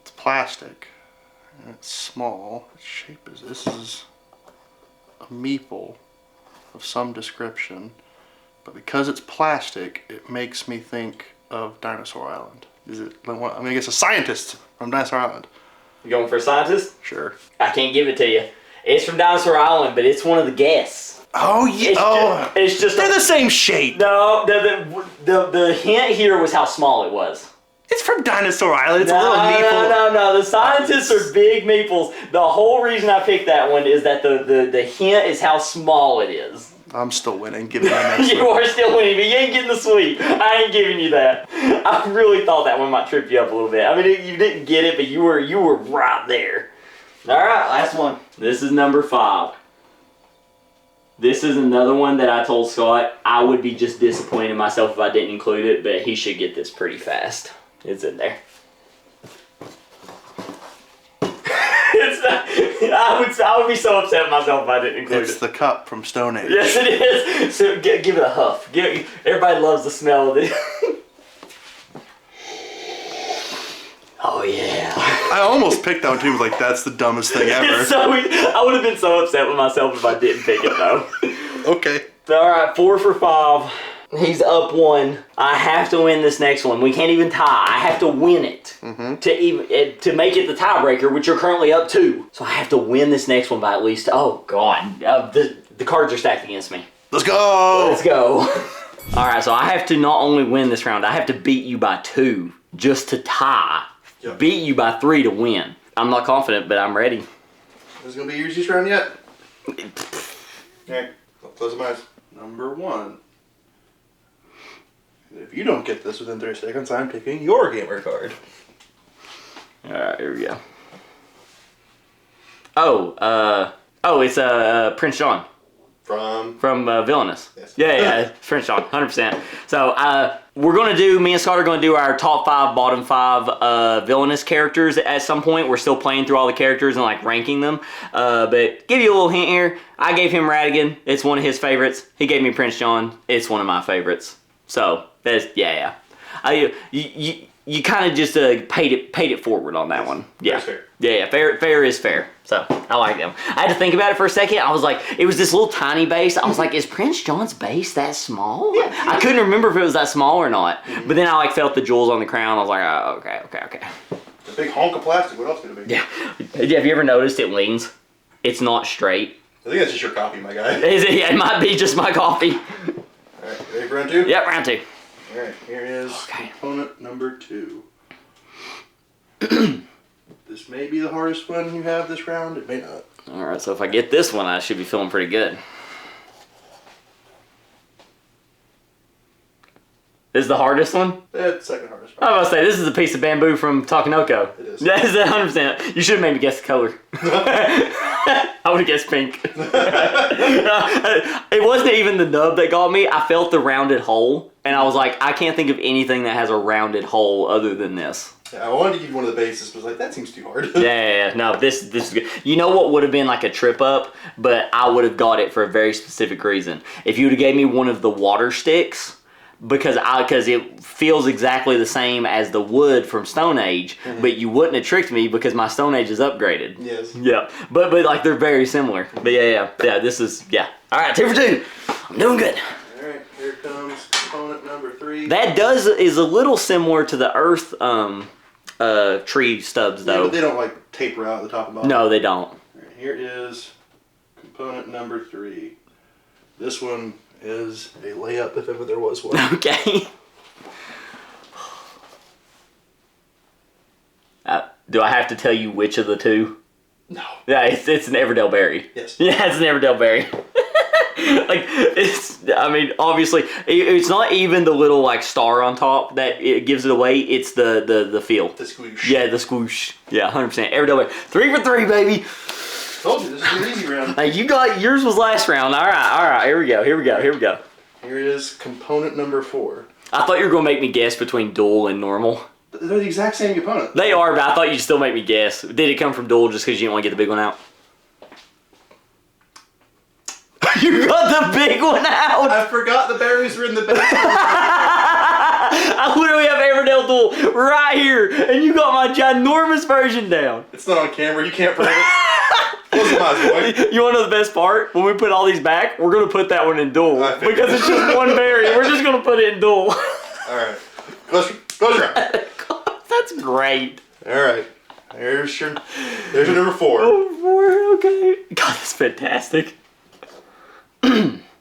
It's plastic. And it's small. What shape is this? This is a meeple of some description. But because it's plastic, it makes me think of Dinosaur Island. Is it? I mean, I guess a scientist from Dinosaur Island. You going for a scientist? Sure. I can't give it to you. It's from Dinosaur Island, but it's one of the guests. Oh yeah. It's just They're the same shape. No, the hint here was how small it was. It's from Dinosaur Island. It's a little meeple. No. The scientists are big meeples. The whole reason I picked that one is that the hint is how small it is. I'm still winning. Give me my next You one. are still winning, but you ain't getting the sweep. I ain't giving you that. I really thought that one might trip you up a little bit. I mean, you didn't get it, but you were right there. All right, last one. This is number 5. This is another one that I told Scott I would be just disappointed in myself if I didn't include it, but he should get this pretty fast. It's in there. I would be so upset with myself if I didn't include It's it. the cup from Stone Age. Yes, it is. So give it a huff. Everybody loves the smell of it. Oh yeah. I almost picked that one too. Like that's the dumbest thing ever. I would have been so upset with myself if I didn't pick it though. Okay. All right, 4 for 5. He's up 1. I have to win this next one. We can't even tie. I have to win it to make it the tiebreaker, which you're currently up 2. So I have to win this next one by at least. Oh God, the cards are stacked against me. Let's go. Let's go. All right, so I have to not only win this round, I have to beat you by 2 just to tie. Yep. Beat you by 3 to win. I'm not confident, but I'm ready. This is gonna be your easiest round yet. Okay. Close my eyes. Number 1. If you don't get this within 3 seconds, I'm taking your gamer card. All right, here we go. It's Prince John From Villainous. Yes. Yeah, Prince John, 100%. So me and Scott are going to do our top 5, bottom 5 Villainous characters at some point. We're still playing through all the characters and like ranking them. But give you a little hint here. I gave him Ratigan. It's one of his favorites. He gave me Prince John. It's one of my favorites. So that's you kind of just paid it forward on that one. Yeah. Fair. Yeah, fair is fair. So I like them. I had to think about it for a second. I was like, it was this little tiny base. I was like, is Prince John's base that small? I couldn't remember if it was that small or not. But then I felt the jewels on the crown. I was like, oh, okay. a big honk of plastic. What else could it be? Yeah. Have you ever noticed it leans? It's not straight. I think that's just your coffee, my guy. Yeah, it might be just my coffee. Alright, ready for round 2? Yep, round 2. Alright, here is Okay. component number 2. This may be the hardest one you have this round, it may not. All right, so if I get this one, I should be feeling pretty good. This is the hardest one? That's second hardest. I was about to say, this is a piece of bamboo from Takanoko. It is. That is 100%. You should have made me guess the color. I would have guessed pink. It wasn't even the nub that got me. I felt the rounded hole, and I was like, I can't think of anything that has a rounded hole other than this. Yeah, I wanted to give you one of the bases, but I was like, that seems too hard. Yeah, no, this is good. You know what would have been like a trip up, but I would have got it for a very specific reason. If you would have gave me one of the water sticks, because it feels exactly the same as the wood from Stone Age, but you wouldn't have tricked me because my Stone Age is upgraded. Yes. Yeah, but like they're very similar. But yeah, this is, yeah. All right, 2 for 2. I'm doing good. All right, here comes component number 3. That is a little similar to the earth tree stubs though. Yeah, but they don't like taper out at the top and bottom. No, they don't. All right, here is component number 3. This one is a layup if ever there was one. Okay. Do I have to tell you which of the two? No. Yeah, it's an Everdell berry. Yes. Yeah, it's an Everdell berry. Like, I mean, obviously, it's not even the little, like, star on top that it gives it away. It's the feel. The squoosh. Yeah, the squoosh. Yeah, 100%. Everdell berry. 3 for 3, baby. Told you, this is an easy round. Hey, yours was last round. All right. Here we go. Here is component number 4. I thought you were going to make me guess between dual and normal. They're the exact same component. They are, but I thought you'd still make me guess. Did it come from dual just because you didn't want to get the big one out? You got the big one out! I forgot the berries were in the base. I literally have Everdell dual right here, and you got my ginormous version down. It's not on camera, you can't print it. Close your eyes, boy. You want to know the best part? When we put all these back, we're going to put that one in dual. I figured. Because it's just one berry. We're just going to put it in dual. Alright. Close your eyes. That's great. Alright. There's your number 4. Oh, 4, okay. God, that's fantastic.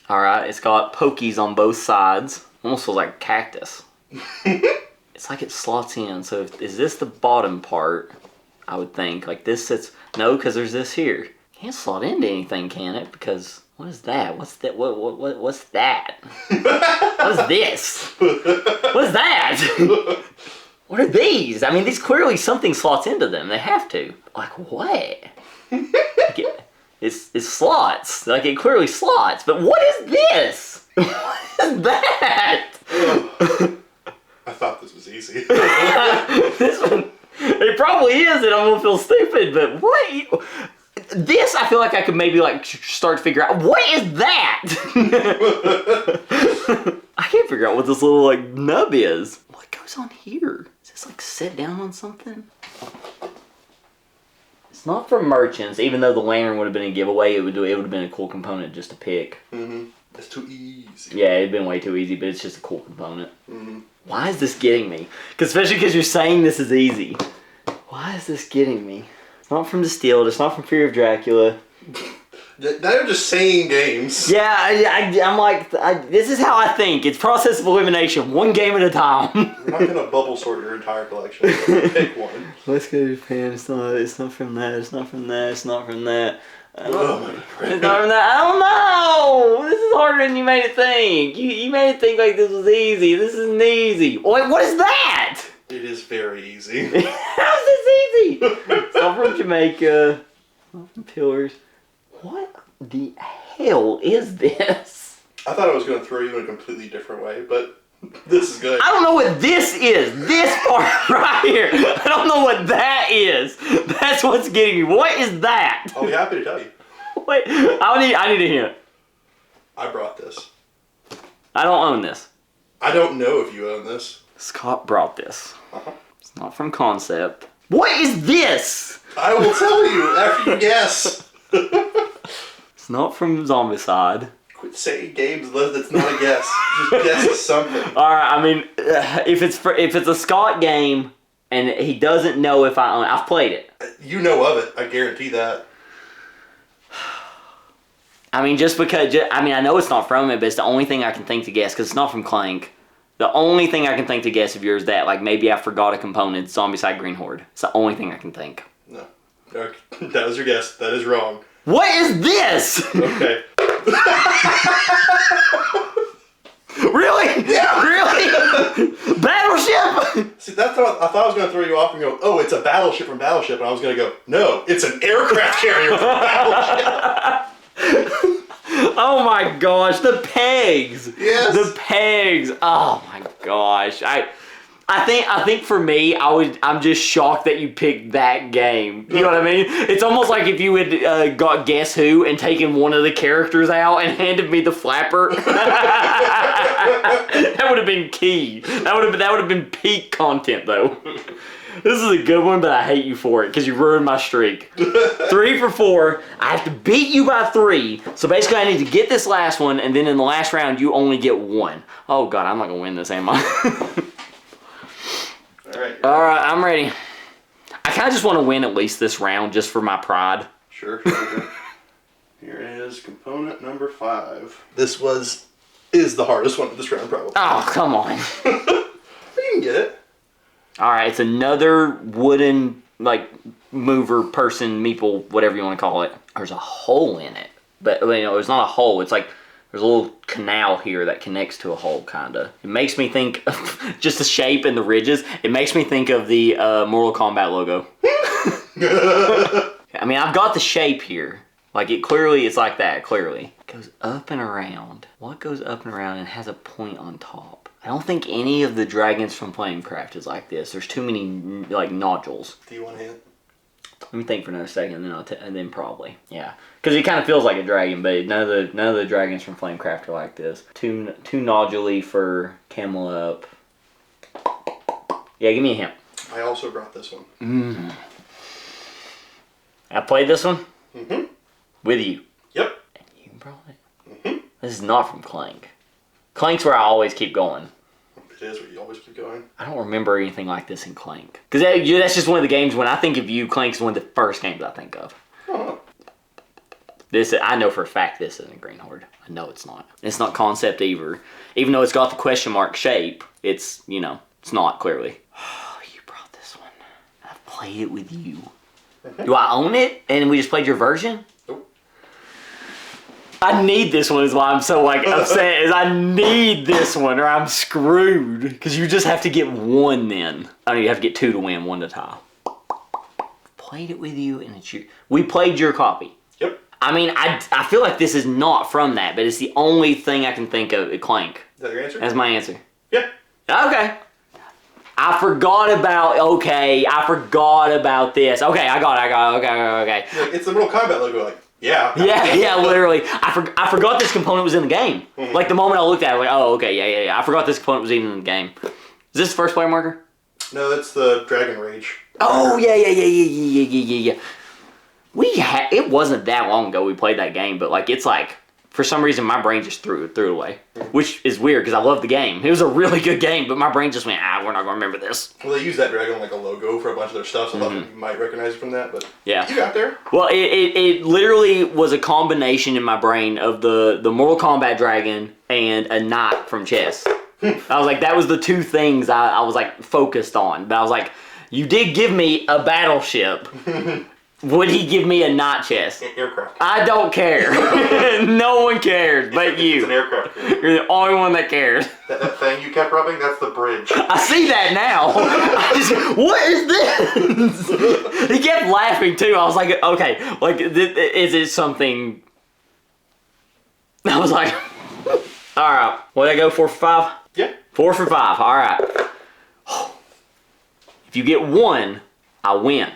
Alright, it's got pokies on both sides. Almost feels like a cactus. It's like it slots in. So is this the bottom part? I would think. Like this sits... No, because there's this here. Can't slot into anything, can it? Because... What is that? What's that? What's that? What's this? What's that? What are these? I mean, these clearly something slots into them. They have to. Like what? It's slots. Like it clearly slots. But what is this? What is that? I thought this was easy. This one, it probably is, and I'm gonna feel stupid. But what? This I feel like I could maybe like start to figure out. What is that? I can't figure out what this little like nub is. What goes on here? Is this like set down on something? It's not for merchants, even though the lantern would have been a giveaway. It would have been a cool component just to pick. Mm-hmm. It's too easy. Yeah, it'd been way too easy, but it's just a cool component. Mm-hmm. Why is this getting me? Especially because you're saying this is easy. Why is this getting me? It's not from Distilled. It's not from Fear of Dracula. They're just saying games. Yeah, I'm like, this is how I think. It's process of elimination, one game at a time. You're not gonna bubble sort your entire collection. So pick one. Let's go to Japan. It's not from that. It's not from that. It's not from that. Oh my It's not from that. I don't know. This is harder than you made it think. You made it think like this was easy. This isn't easy. Wait, what is that? It is very easy. How's this easy? It's not from Jamaica. It's not from Pillars. What the hell is this? I thought I was gonna throw you in a completely different way, but this is good. I don't know what this is. This part right here. I don't know what that is. That's what's getting me. What is that? I'll be happy to tell you. Wait, I need a hint. I brought this. I don't own this. I don't know if you own this. Scott brought this. It's not from Concept. What is this? I will tell you after you guess. It's not from Zombicide. Quit saying games that's not a guess. Just guess something. All right, I mean, if it's a Scott game and he doesn't know if I own it, I've played it. You know of it. I guarantee that. I mean, just because, I know it's not from it, but it's the only thing I can think to guess because it's not from Clank. The only thing I can think to guess of yours is that, like, maybe I forgot a component, Zombicide Green Horde. It's the only thing I can think. No. Okay. That was your guess. That is wrong. What is this? Okay. Really? Yeah. Really? Battleship? See, that's how I thought I was going to throw you off and go, oh, it's a battleship from Battleship. And I was going to go, no, it's an aircraft carrier from Battleship. Oh my gosh, the pegs. Yes. The pegs. Oh my gosh. I think for me, I'm just shocked that you picked that game. You know what I mean? It's almost like if you had got Guess Who and taken one of the characters out and handed me the flapper. That would have been key. That would have been peak content though. This is a good one, but I hate you for it because you ruined my streak. 3 for 4. I have to beat you by 3. So basically, I need to get this last one, and then in the last round, you only get 1. Oh God, I'm not gonna win this, am I? All right, I'm ready. I kind of just want to win at least this round just for my pride. Sure. Here is component number 5. This is the hardest one of this round, probably. Oh, come on. You can get it. All right, it's another wooden, like, mover, person, meeple, whatever you want to call it. There's a hole in it. But, you know, it's not a hole. It's like there's a little canal here that connects to a hole, kind of. It makes me think of just the shape and the ridges. It makes me think of the Mortal Kombat logo. I mean, I've got the shape here. Like, it's like that, clearly. It goes up and around. What goes up and around and has a point on top? I don't think any of the dragons from Flamecraft is like this. There's too many, like, nodules. Do you want to hit? Let me think for another second, and then probably, yeah, because it kind of feels like a dragon, but none of the dragons from Flamecraft are like this. Too noduley for Camel Up. Yeah, give me a hint. I also brought this one. I played this one. Mm-hmm. With you. Yep. And you brought it. Mm-hmm. This is not from Clank. Clank's where I always keep going. It is where you always keep going. I don't remember anything like this in Clank. Because that's just one of the games, when I think of you, Clank's one of the first games I think of. Oh. I know for a fact this isn't Green Horde. I know it's not. It's not Concept either. Even though it's got the question mark shape, it's not clearly. Oh, you brought this one. I've played it with you. Mm-hmm. Do I own it? And we just played your version? Nope. I need this one is why I'm so upset. Is I need this one or I'm screwed. Because you just have to get 1 then. I mean, you have to get 2 to win, 1 to tie. Played it with you and we played your copy. Yep. I mean, I feel like this is not from that, but it's the only thing I can think of at Clank. Is that your answer? That's my answer. Yeah. Okay. I forgot about this. Okay, I got it. Okay. Like, it's the Mortal Kombat logo, like, yeah. Yeah, literally. I forgot this component was in the game. Mm-hmm. Like, the moment I looked at it, I was like, oh, okay, yeah. I forgot this component was even in the game. Is this the first player marker? No, that's the Dragon Rage. Oh, yeah. It wasn't that long ago we played that game, but, like, it's like, for some reason, my brain just threw it away. Which is weird, because I love the game. It was a really good game, but my brain just went, we're not going to remember this. Well, they use that dragon like a logo for a bunch of their stuff, so I thought you might recognize it from that, but yeah. You got there. Well, it literally was a combination in my brain of the Mortal Kombat dragon and a knight from chess. I was like, that was the 2 things I was, like, focused on. But I was like, you did give me a battleship. Would he give me a knight chest? Aircraft. I don't care. No one cares but you. It's an aircraft. You're the only one that cares. That thing you kept rubbing, that's the bridge. I see that now. What is this? He kept laughing too. I was like, okay, like, is it something? I was like, all right. What did I go 4 for 5? Yeah. 4 for 5. All right. If you get 1, I win.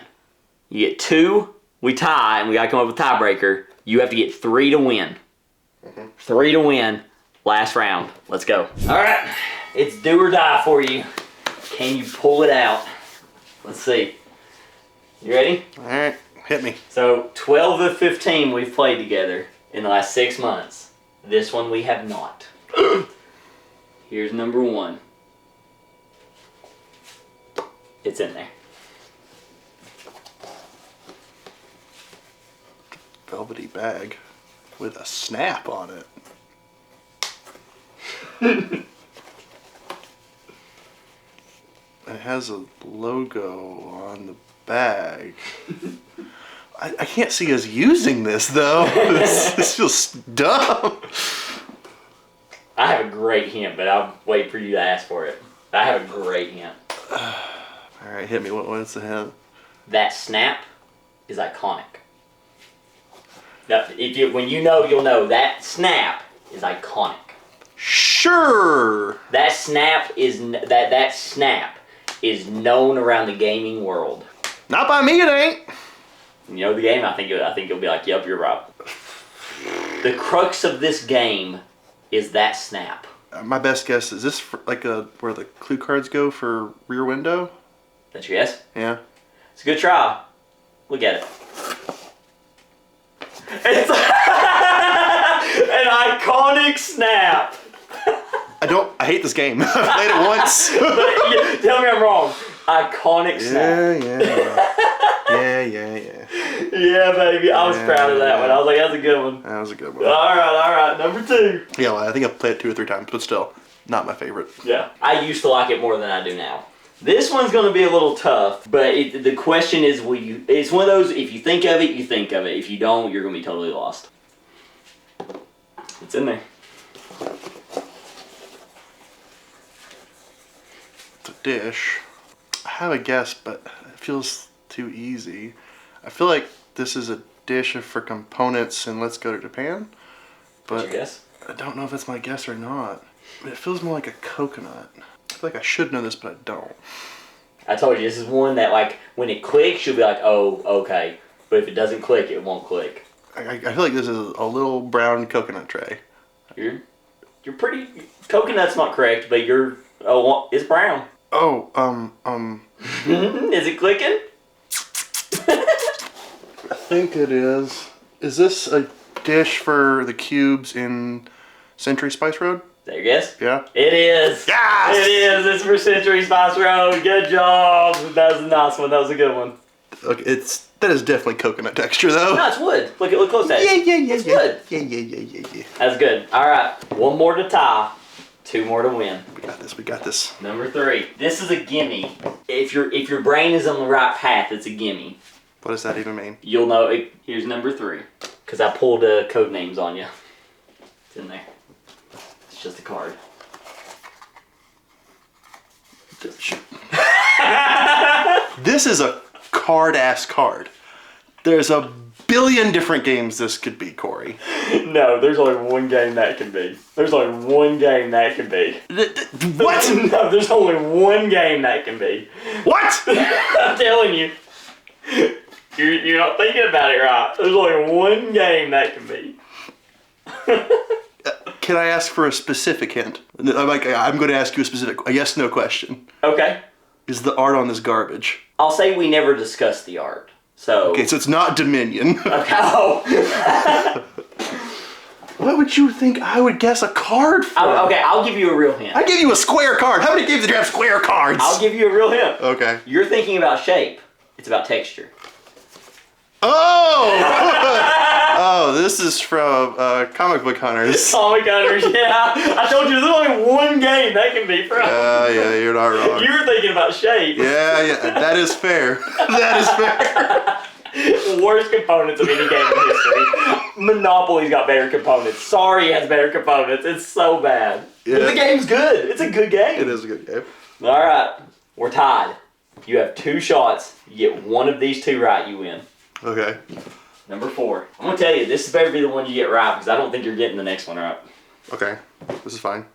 You get 2, we tie, and we gotta come up with a tiebreaker. You have to get 3 to win. 3 to win. Last round. Let's go. All right, it's do or die for you. Can you pull it out? Let's see. You ready? All right, hit me. So 12 of 15 we've played together in the last 6 months. This one we have not. Here's number 1. It's in there. Velvety bag with a snap on it. It has a logo on the bag. I can't see us using this though. This feels dumb. I have a great great hint, but I'll wait for you to ask for it. I have a great hint. All right, hit me. What's the hint? That snap is iconic. Now, when you know, you'll know that snap is iconic. Sure. That snap is known around the gaming world. Not by me, it ain't. You know the game? I think you'll be like, yep, you're right. The crux of this game is that snap. My best guess is this like where the clue cards go for Rear Window? That's your guess? Yeah. It's a good try. Look at it. It's an iconic snap. I hate this game. I played it once. But, tell me I'm wrong. Iconic snap. Yeah. Yeah, baby. I was proud of that one. I was like, that's a good one. That was a good one. All right. Number 2. Yeah, well, I think I've played it 2 or 3 times, but still, not my favorite. Yeah. I used to like it more than I do now. This one's going to be a little tough, but the question is, it's one of those, if you think of it, you think of it. If you don't, you're going to be totally lost. It's in there. It's a dish. I have a guess, but it feels too easy. I feel like this is a dish for components in Let's Go to Japan, but What's your guess? I don't know if that's my guess or not. But it feels more like a coconut. I feel like I should know this, but I don't. I told you, this is one that, like, when it clicks, you'll be like, oh, okay. But if it doesn't click, it won't click. I feel like this is a little brown coconut tray. You're pretty... Coconut's not correct, but it's brown. Oh, Is it clicking? I think it is. Is this a dish for the cubes in Century Spice Road? Is that your guess? Yeah. It is. Yes! It is. It's for Century Spice Road. Good job. That was a nice one. That was a good one. Okay, that is definitely coconut texture though. No, it's wood. Look close at it. Yeah. It's wood. Yeah. That's good. All right. One more to tie. 2 more to win. We got this. Number 3. This is a gimme. If your brain is on the right path, it's a gimme. What does that even mean? You'll know it. Here's number 3. Because I pulled code names on you. It's in there. It's just a card. This is a card-ass card. There's a billion different games this could be, Corey. No, there's only one game that can be. There's only one game that can be. What? No, there's only one game that can be. What? I'm telling you. You're not thinking about it right. There's only one game that can be. Can I ask for a specific hint? I'm going to ask you a yes/no question. Okay. Is the art on this garbage? I'll say we never discussed the art. So. Okay, so it's not Dominion. Okay. Oh. What would you think I would guess a card for? Okay, I'll give you a real hint. I give you a square card. How many games did you have square cards? I'll give you a real hint. Okay. You're thinking about shape. It's about texture. Oh! Oh, this is from Comic Book Hunters. Comic Hunters, yeah. I told you there's only one game that can be from. Yeah, you're not wrong. You were thinking about shape. Yeah, that is fair. That is fair. Worst components of any game in history. Monopoly's got better components. Sorry has better components. It's so bad. Yeah. But the game's good. It's a good game. It is a good game. All right. We're tied. You have 2 shots. You get one of these 2 right, you win. Okay. Number 4. I'm going to tell you, this better be the one you get right because I don't think you're getting the next one right. Okay. This is fine.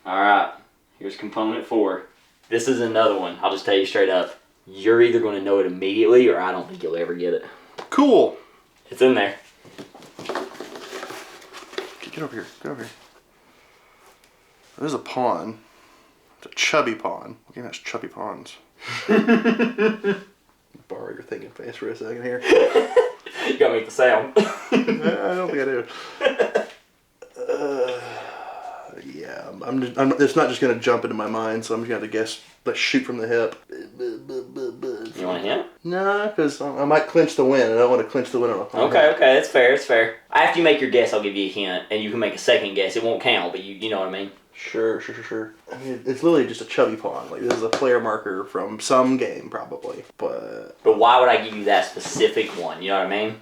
All right. Here's component 4. This is another one. I'll just tell you straight up. You're either going to know it immediately or I don't think you'll ever get it. Cool. It's in there. Get over here. Get over here. There's a pawn. It's a chubby pawn. What game has chubby pawns? Borrow your thinking face for a second here. You gotta make the sound. I don't think I do. Yeah, it's not just gonna jump into my mind, so I'm just gonna have to guess. Let's shoot from the hip. You want a hint? Nah, because I might clinch the win, and I don't want to clinch the win on a pawn. Okay, that's fair, it's fair. After you make your guess, I'll give you a hint, and you can make a second guess. It won't count, but you know what I mean. Sure. I mean, it's literally just a chubby pawn. Like, this is a player marker from some game, probably. But why would I give you that specific one? You know what I mean?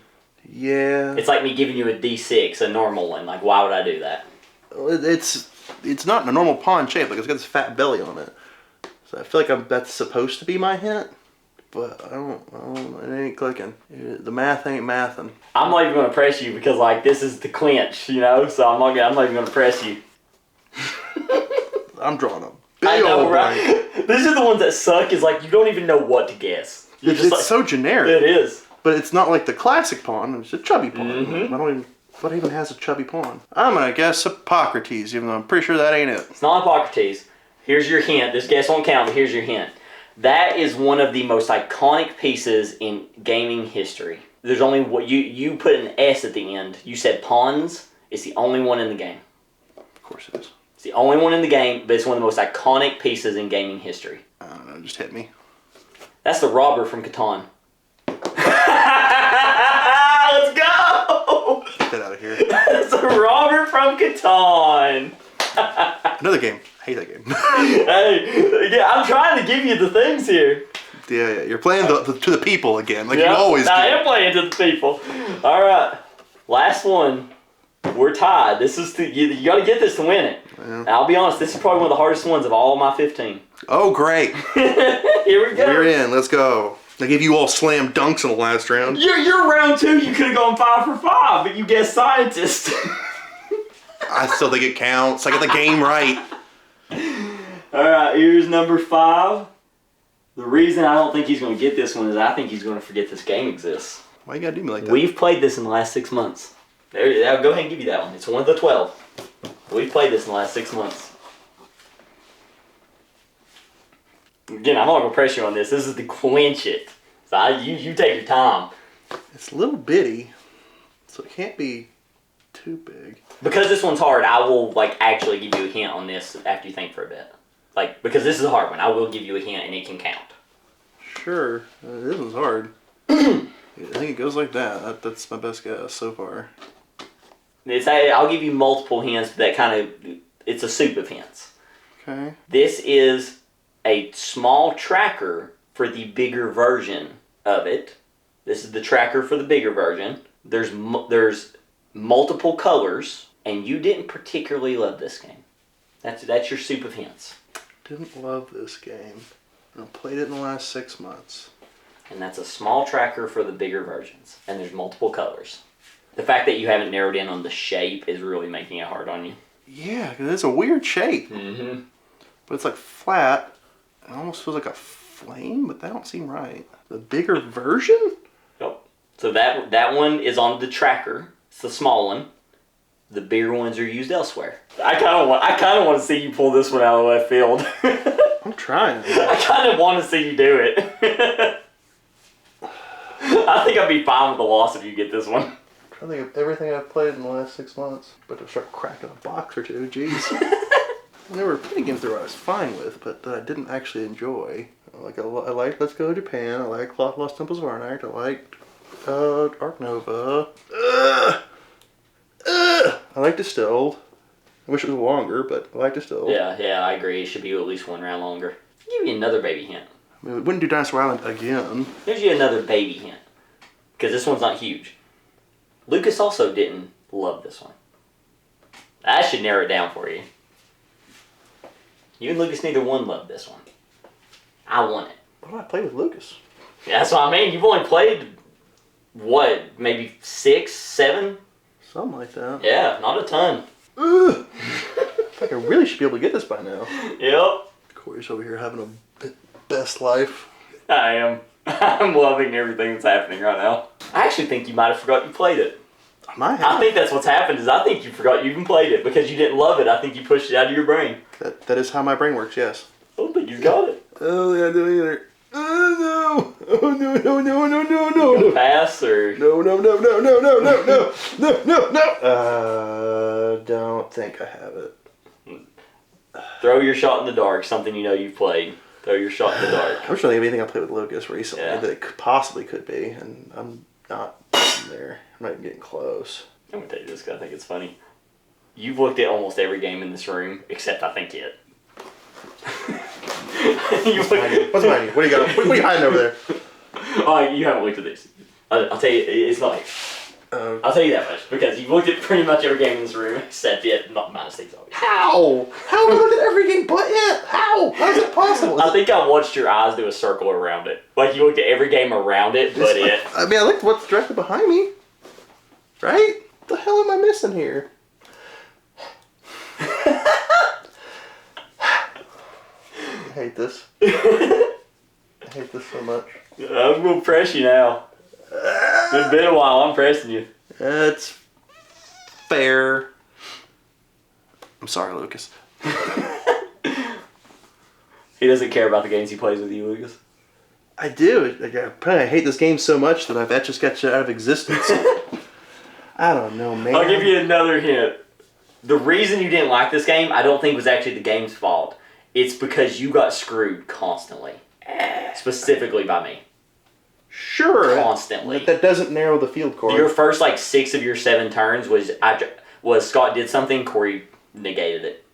Yeah. It's like me giving you a D6, a normal one. Like, why would I do that? It's it's not a normal pawn shape. Like it's got this fat belly on it. So I feel like that's supposed to be my hint, but I don't. It ain't clicking. The math ain't mathing. I'm not even gonna press you because like this is the clinch, you know. So I'm not even gonna press you. I'm drawing a I big know, old right? blank. These are the ones that suck. Is like you don't even know what to guess. You're just It's like, so generic. it is. But it's not like the classic pawn. It's a chubby pawn. Mm-hmm. I don't even. What even has a chubby pawn? I'm gonna guess Hippocrates, even though I'm pretty sure that ain't it. It's not Hippocrates. Here's your hint. This guess won't count, but here's your hint. That is one of the most iconic pieces in gaming history. There's only what you put an S at the end. You said pawns. It's the only one in the game. Of course it is. It's the only one in the game, but it's one of the most iconic pieces in gaming history. I don't know. Just hit me. That's the robber from Catan. Let's go! Get out of here. That's the robber from Catan. Another game. I hate that game. Hey, yeah, I'm trying to give you the things here. Yeah. You're playing to the people again, like you always do. I am playing to the people. All right, last one. We're tied. This is you got to get this to win it. Yeah. I'll be honest. This is probably one of the hardest ones of all my 15. Oh, great. Here we go. We're in. Let's go. I gave you all slam dunks in the last round. You're round 2. You could have gone 5 for 5, but you guessed scientist. I still think it counts. I got the game right. All right, here's number 5. The reason I don't think he's going to get this one is I think he's going to forget this game exists. Why you gotta do me like that? We've played this in the last 6 months. I'll go ahead and give you that one. It's one of the 12. We've played this in the last 6 months. Again, I'm not going to press you on this. This is the clinch it. So you take your time. It's a little bitty, so it can't be too big. Because this one's hard, I will like actually give you a hint on this after you think for a bit. Like, because this is a hard one, I will give you a hint and it can count. Sure. This one's hard. I think it goes like that. That's my best guess so far. I'll give you multiple hints that kind of, it's a soup of hints. Okay. This is a small tracker for the bigger version of it. This is the tracker for the bigger version. There's multiple colors, and you didn't particularly love this game. That's your soup of hints. Didn't love this game. I played it in the last 6 months. And that's a small tracker for the bigger versions. And there's multiple colors. The fact that you haven't narrowed in on the shape is really making it hard on you. Yeah, because it's a weird shape. Mm-hmm. But it's like flat. It almost feels like a flame, but that don't seem right. The bigger version? Yep. So that one is on the tracker. It's the small one. The bigger ones are used elsewhere. I kind of want to see you pull this one out of left field. I'm trying. I kind of want to see you do it. I think I'd be fine with the loss if you get this one. I think of everything I've played in the last 6 months. But to start cracking a box or two, jeez. There were plenty of games there I was fine with, but that I didn't actually enjoy. I liked Let's Go Japan. I liked Lost Temples of Arnak. I liked Ark Nova. I like Distilled. I wish it was longer, but I like Distilled. Yeah, I agree. It should be at least one round longer. I'll give you another baby hint. I mean, we wouldn't do Dinosaur Island again. Here's you another baby hint. Because this one's not huge. Lucas also didn't love this one. I should narrow it down for you. You and Lucas, neither one loved this one. I won it. What did I play with Lucas? Yeah, that's what I mean. You've only played, what, maybe 6, 7? Something like that. Yeah, not a ton. Ugh. I think I really should be able to get this by now. Yep. Corey's over here having a best life. I am. I'm loving everything that's happening right now. I actually think you might have forgot you played it. I might have. I think that's what's happened is I think you forgot you even played it because you didn't love it. I think you pushed it out of your brain. That is how my brain works, yes. I don't think you got it. Oh, yeah, I don't either. Oh, no. Oh, no. Pass or... No. Don't think I have it. Throw your shot in the dark, something you know you've played. Throw your shot in the dark. I'm just trying to think of anything I played with Lucas recently that it possibly could be, and I'm not there. I'm not even getting close. I'm going to tell you this because I think it's funny. You've looked at almost every game in this room, except I think it. What's behind you? What do you got? What are you hiding over there? Oh, you haven't looked at this. I'll tell you, it's not here. I'll tell you that much, because you've looked at pretty much every game in this room, except it, not minus these, obviously. How? How have I looked at every game but it? How? How is it possible? I think I watched your eyes do a circle around it. Like, you looked at every game around it, but it... I mean, I looked what's directly behind me. Right? What the hell am I missing here? I hate this. I hate this so much. I'm going to press you now. It's been a while, I'm pressing you. It's fair. I'm sorry, Lucas. He doesn't care about the games he plays with you, Lucas. I do. I hate this game so much that I've just got you out of existence. I don't know, man. I'll give you another hint. The reason you didn't like this game, I don't think was actually the game's fault. It's because you got screwed constantly. Specifically by me. Sure. Constantly. That doesn't narrow the field, Corey. Your first, 6 of your 7 turns was Scott did something, Corey negated it.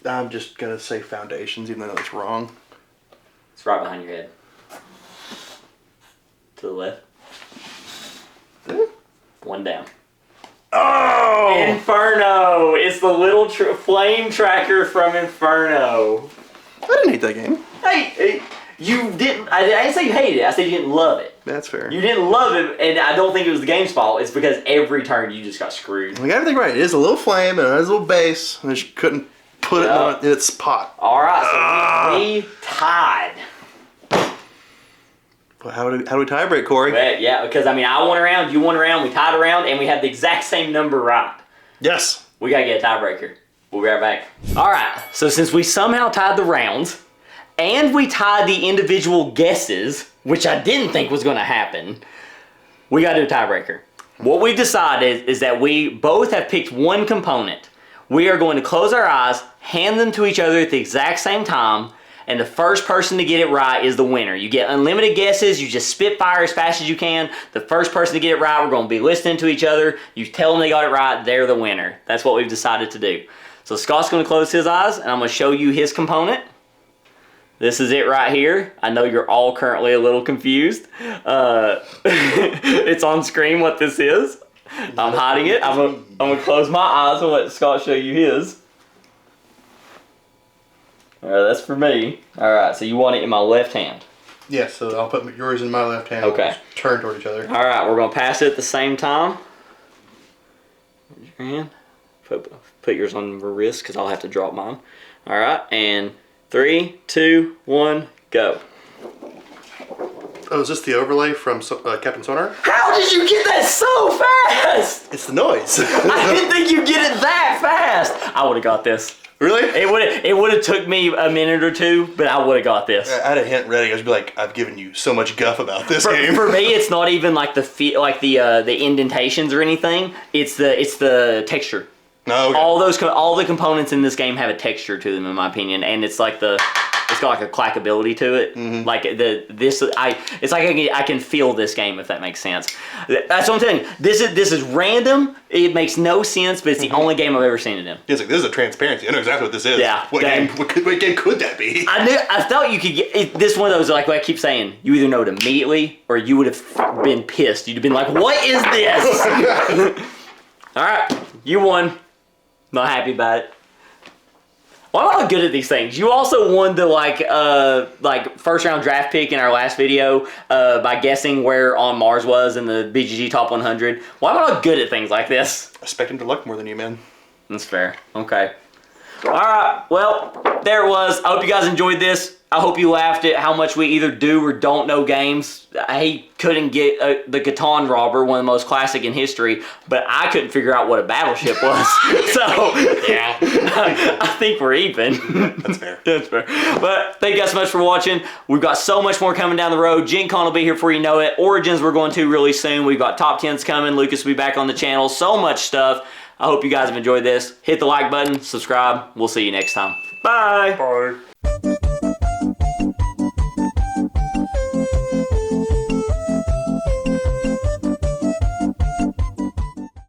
I'm just going to say foundations, even though it's wrong. It's right behind your head. To the left. One down. Oh! Inferno! It's the little flame tracker from Inferno. I didn't hate that game. Hey, you didn't. I didn't say you hated it. I said you didn't love it. That's fair. You didn't love it, and I don't think it was the game's fault. It's because every turn you just got screwed. We got everything right. It is a little flame and it has a little base, and I just couldn't put it in its spot. All right, so we tied. Well, how do we tie break, Corey? But yeah, because I won a round, you won a round, we tied a round, and we had the exact same number right. Yes. We gotta get a tiebreaker. We'll be right back. All right, so since we somehow tied the rounds, and we tied the individual guesses, which I didn't think was gonna happen, we gotta do a tiebreaker. What we decided is that we both have picked one component. We are going to close our eyes, hand them to each other at the exact same time, and the first person to get it right is the winner. You get unlimited guesses, you just spitfire as fast as you can. The first person to get it right, we're gonna be listening to each other. You tell them they got it right, they're the winner. That's what we've decided to do. So Scott's gonna close his eyes, and I'm gonna show you his component. This is it right here. I know you're all currently a little confused. It's on screen what this is. I'm hiding it. I'm gonna close my eyes and let Scott show you his. Alright, that's for me. Alright, so you want it in my left hand. Yes, so I'll put yours in my left hand. Okay. We'll turn toward each other. Alright, we're going to pass it at the same time. Raise your hand. Put yours on your wrist because I'll have to drop mine. Alright, and 3, 2, 1, go. Oh, is this the overlay from Captain Sonar? How did you get that so fast? It's the noise. I didn't think you'd get it that fast. I would have got this. Really? It would have took me a minute or two, but I would have got this. I had a hint ready. I was be like, I've given you so much guff about this game. For me, it's not even like the indentations or anything. It's the texture. Oh, okay. All the components in this game have a texture to them, in my opinion, and it's like it's got like a clackability to it. Mm-hmm. Like it's like I can feel this game, if that makes sense. That's what I'm telling you. This is random. It makes no sense, but it's the only game I've ever seen it in. It's like, this is a transparency. I know exactly what this is. Yeah. What game could that be? I thought you could get it, this one of those, like I keep saying, you either know it immediately or you would have been pissed. You'd have been like, what is this? All right, you won. Not happy about it. Why am I not good at these things? You also won the first round draft pick in our last video by guessing where On Mars was in the BGG Top 100. Why am I not good at things like this? I expect him to luck more than you, man. That's fair. Okay. All right. Well, there it was. I hope you guys enjoyed this. I hope you laughed at how much we either do or don't know games. He couldn't get the Catan Robber, one of the most classic in history, but I couldn't figure out what a battleship was. So, yeah, I think we're even. That's fair. That's fair. But thank you guys so much for watching. We've got so much more coming down the road. Gen Con will be here before you know it. Origins we're going to really soon. We've got top 10s coming. Lucas will be back on the channel. So much stuff. I hope you guys have enjoyed this. Hit the like button, subscribe. We'll see you next time. Bye. Bye.